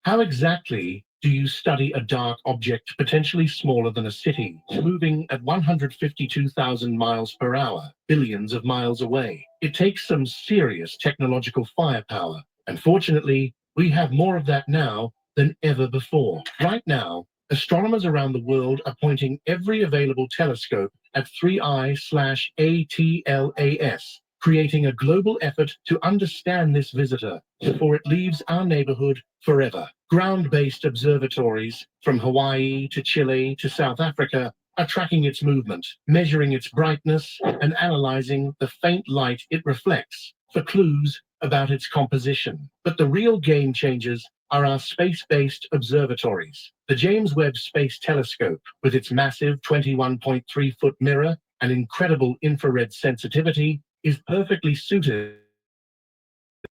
How exactly do you study a dark object potentially smaller than a city, moving at 152,000 miles per hour, billions of miles away? It takes some serious technological firepower, and fortunately, we have more of that now than ever before. Right now, astronomers around the world are pointing every available telescope at 3I/ATLAS, creating a global effort to understand this visitor before it leaves our neighborhood forever. Ground-based observatories from Hawaii to Chile to South Africa are tracking its movement, measuring its brightness, and analyzing the faint light it reflects for clues about its composition. But the real game changers are our space-based observatories. The James Webb Space Telescope, with its massive 21.3-foot mirror and incredible infrared sensitivity, is perfectly suited.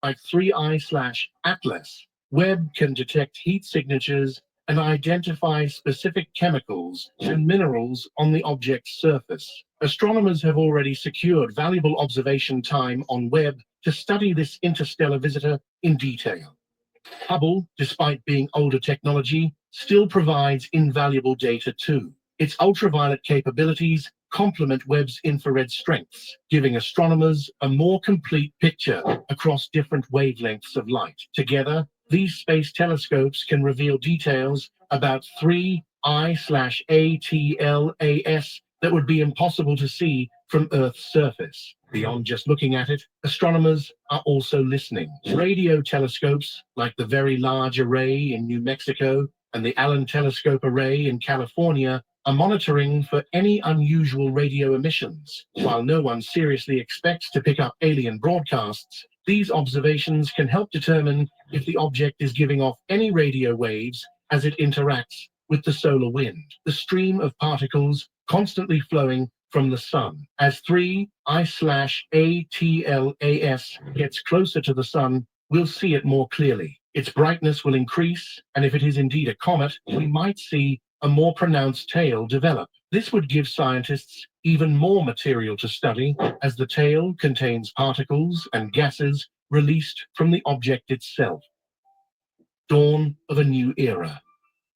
Like 3I/ATLAS, Webb can detect heat signatures and identify specific chemicals and minerals on the object's surface. Astronomers have already secured valuable observation time on Webb to study this interstellar visitor in detail. Hubble, despite being older technology, still provides invaluable data too. Its ultraviolet capabilities complement Webb's infrared strengths, giving astronomers a more complete picture across different wavelengths of light. Together, these space telescopes can reveal details about 3I/ATLAS that would be impossible to see from Earth's surface. Beyond just looking at it, astronomers are also listening. Radio telescopes, like the Very Large Array in New Mexico and the Allen Telescope Array in California, are monitoring for any unusual radio emissions. While no one seriously expects to pick up alien broadcasts, these observations can help determine if the object is giving off any radio waves as it interacts with the solar wind, the stream of particles constantly flowing from the sun. As 3I/ATLAS gets closer to the sun, we'll see it more clearly. Its brightness will increase, and if it is indeed a comet, we might see a more pronounced tail develop. This would give scientists even more material to study, as the tail contains particles and gases released from the object itself. Dawn of a new era.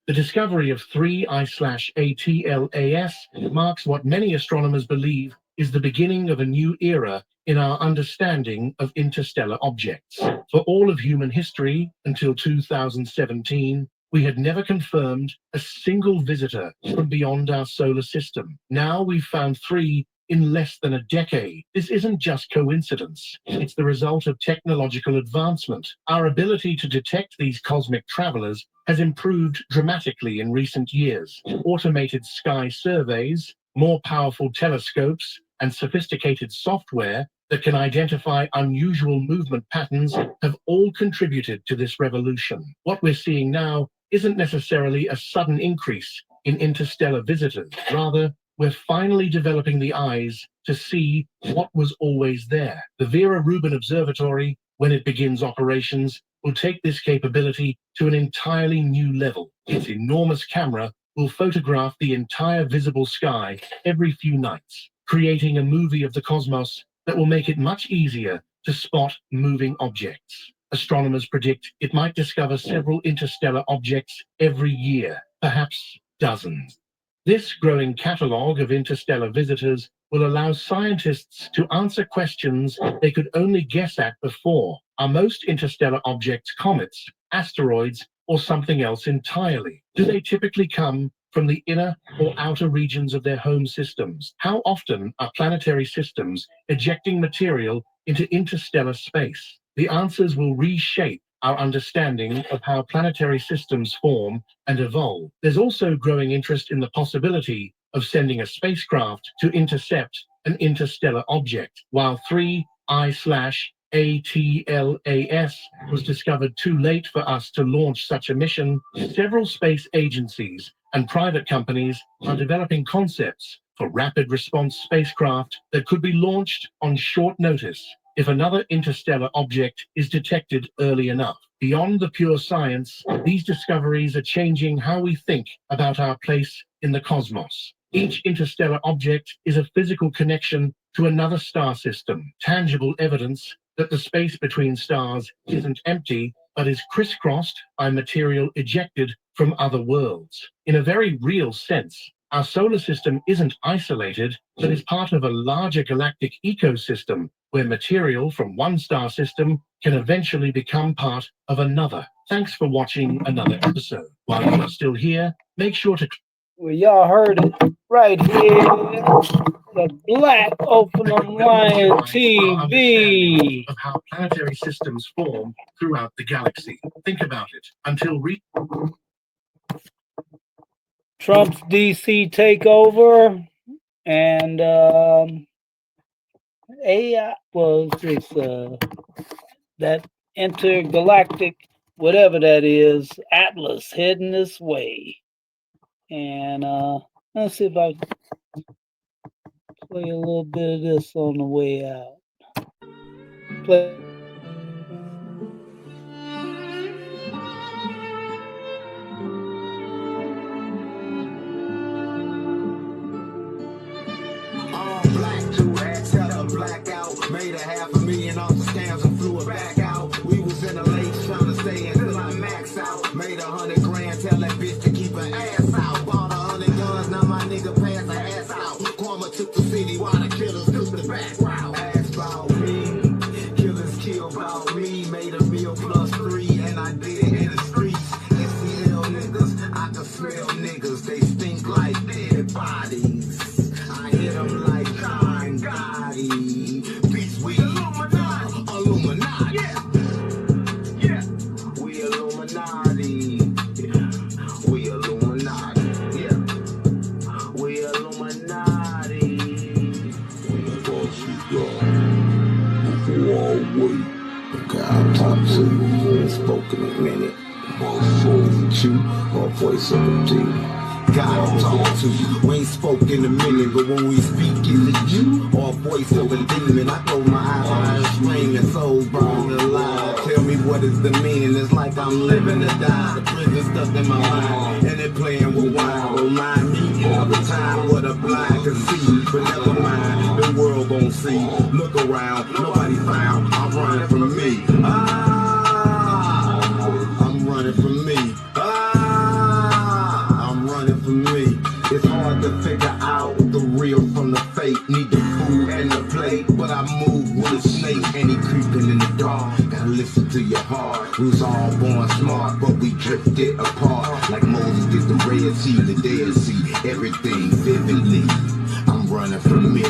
The discovery of 3I/ATLAS marks what many astronomers believe is the beginning of a new era in our understanding of interstellar objects. For all of human history, until 2017, we had never confirmed a single visitor from beyond our solar system. Now we've found 3 in less than a decade. This isn't just coincidence. It's the result of technological advancement. Our ability to detect these cosmic travelers has improved dramatically in recent years. Automated sky surveys, more powerful telescopes, and sophisticated software that can identify unusual movement patterns have all contributed to this revolution. What we're seeing now isn't necessarily a sudden increase in interstellar visitors. Rather, we're finally developing the eyes to see what was always there. The Vera Rubin Observatory, when it begins operations, will take this capability to an entirely new level. Its enormous camera will photograph the entire visible sky every few nights, creating a movie of the cosmos that will make it much easier to spot moving objects. Astronomers predict it might discover several interstellar objects every year, perhaps dozens. This growing catalogue of interstellar visitors will allow scientists to answer questions they could only guess at before. Are most interstellar objects comets, asteroids, or something else entirely? Do they typically come from the inner or outer regions of their home systems? How often are planetary systems ejecting material into interstellar space? The answers will reshape our understanding of how planetary systems form and evolve. There's also growing interest in the possibility of sending a spacecraft to intercept an interstellar object. While 3I/ATLAS was discovered too late for us to launch such a mission, several space agencies and private companies are developing concepts for rapid response spacecraft that could be launched on short notice if another interstellar object is detected early enough. Beyond the pure science, these discoveries are changing how we think about our place in the cosmos. Each interstellar object is a physical connection to another star system, tangible evidence that the space between stars isn't empty, but is crisscrossed by material ejected from other worlds. In a very real sense, our solar system isn't isolated, but is part of a larger galactic ecosystem where material from one star system can eventually become part of another. Thanks for watching another episode. While you are still here, make sure to... Well, y'all heard it right here. The Black Open Lion TV. Of how planetary systems form throughout the galaxy. Think about it. Until Trump's DC takeover and AI was this that intergalactic whatever that is, Atlas heading this way. And let's see if I can play a little bit of this on the way out. Play. Made $500,000 off the scams and flew it back out. We was in the lake trying to stay until I max out. Made $100,000, tell that bitch to keep her ass out. Bought 100 guns, now my nigga pass her ass out. Kwame took the city while the killers took the background. Ask about me, killers kill about me. Made $1 million plus 3, and I did it in the streets. SCL niggas, I can smell niggas. They stink like dead bodies. I hit them like John Gotti. Illuminati. Yeah. We Illuminati. We Illuminati. with you or voice of a demon? God talk to you. We ain't spoke in a minute, but when we speak, is it you or a voice of a demon? I close my eyes, screaming, souls burning alive. Tell me what is the meaning? It's like I'm living or die. The prison stuck in my mind, and it playing with wine. Remind me all the time what a blind can see. But never mind, the world gon' see. Look around, nobody found. I'm running from me. I'm running from me. It's hard to figure out the real from the fake. Need the food and the plate, but I move with a snake and he creeping in the dark. Gotta listen to your heart. We was all born smart, but we drifted apart. Like Moses did the Red Sea, the Dead Sea, everything vividly. I'm running from me.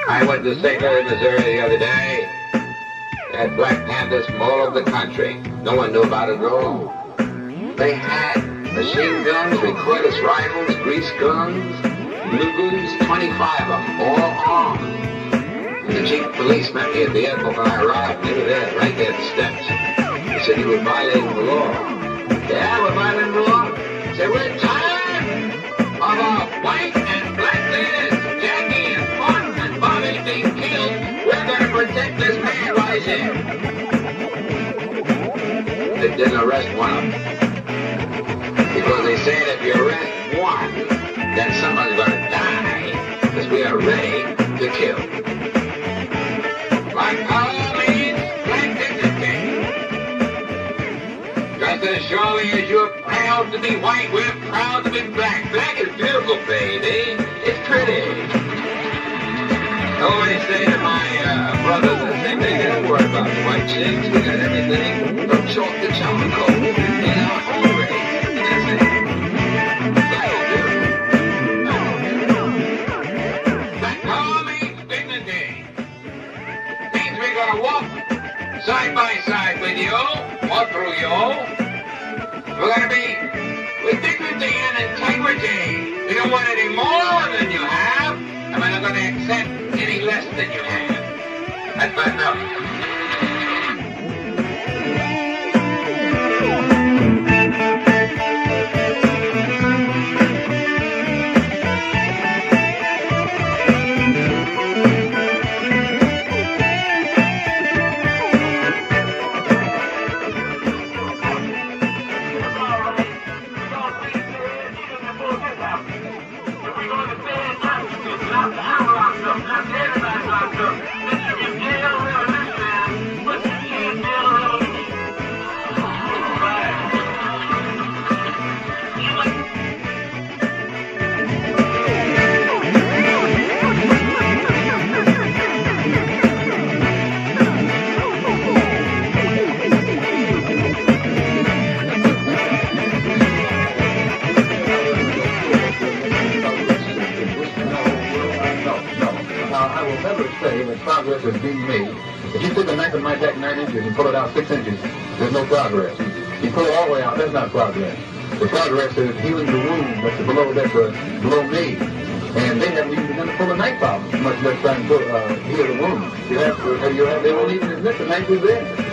I went to St. Louis, Missouri the other day. They had Black Panthers from all over the country. No one knew about it at all. They had machine guns, recoilless rifles, grease guns, Lugers, 25 of them, all armed. And the chief policeman here at the airport when I arrived, they were there, right there at the steps. He said he was violating the law. Yeah, we're violating the law. He said, we're tired of our white and black leaders, Jackie and Martin and Bobby being killed. We're going to protect this man right here. They didn't arrest one of them. Because they said if you arrest one, then someone's going to die. Because we are ready to kill. Black power means black dignity. Just as surely as you're proud to be white, we're proud to be black. Black is beautiful, baby. It's pretty. I always say to my brothers, I think they don't worry about white chicks. We got everything from chalk to charcoal. You know, already. That's it. Black power means dignity. Means we're gonna walk side by side with you, or through you. We're gonna be with dignity and integrity. We don't want any more than you have, and we're not gonna accept any less than you have. That's bad enough. Progress is being made. If you take a knife and my back 9 inches and pull it out 6 inches, there's no progress. You pull it all the way out, that's not progress. The progress is healing the wound that's below me. And they haven't even begun to pull the knife out, much less trying to heal the wound. They won't even admit the knife is there.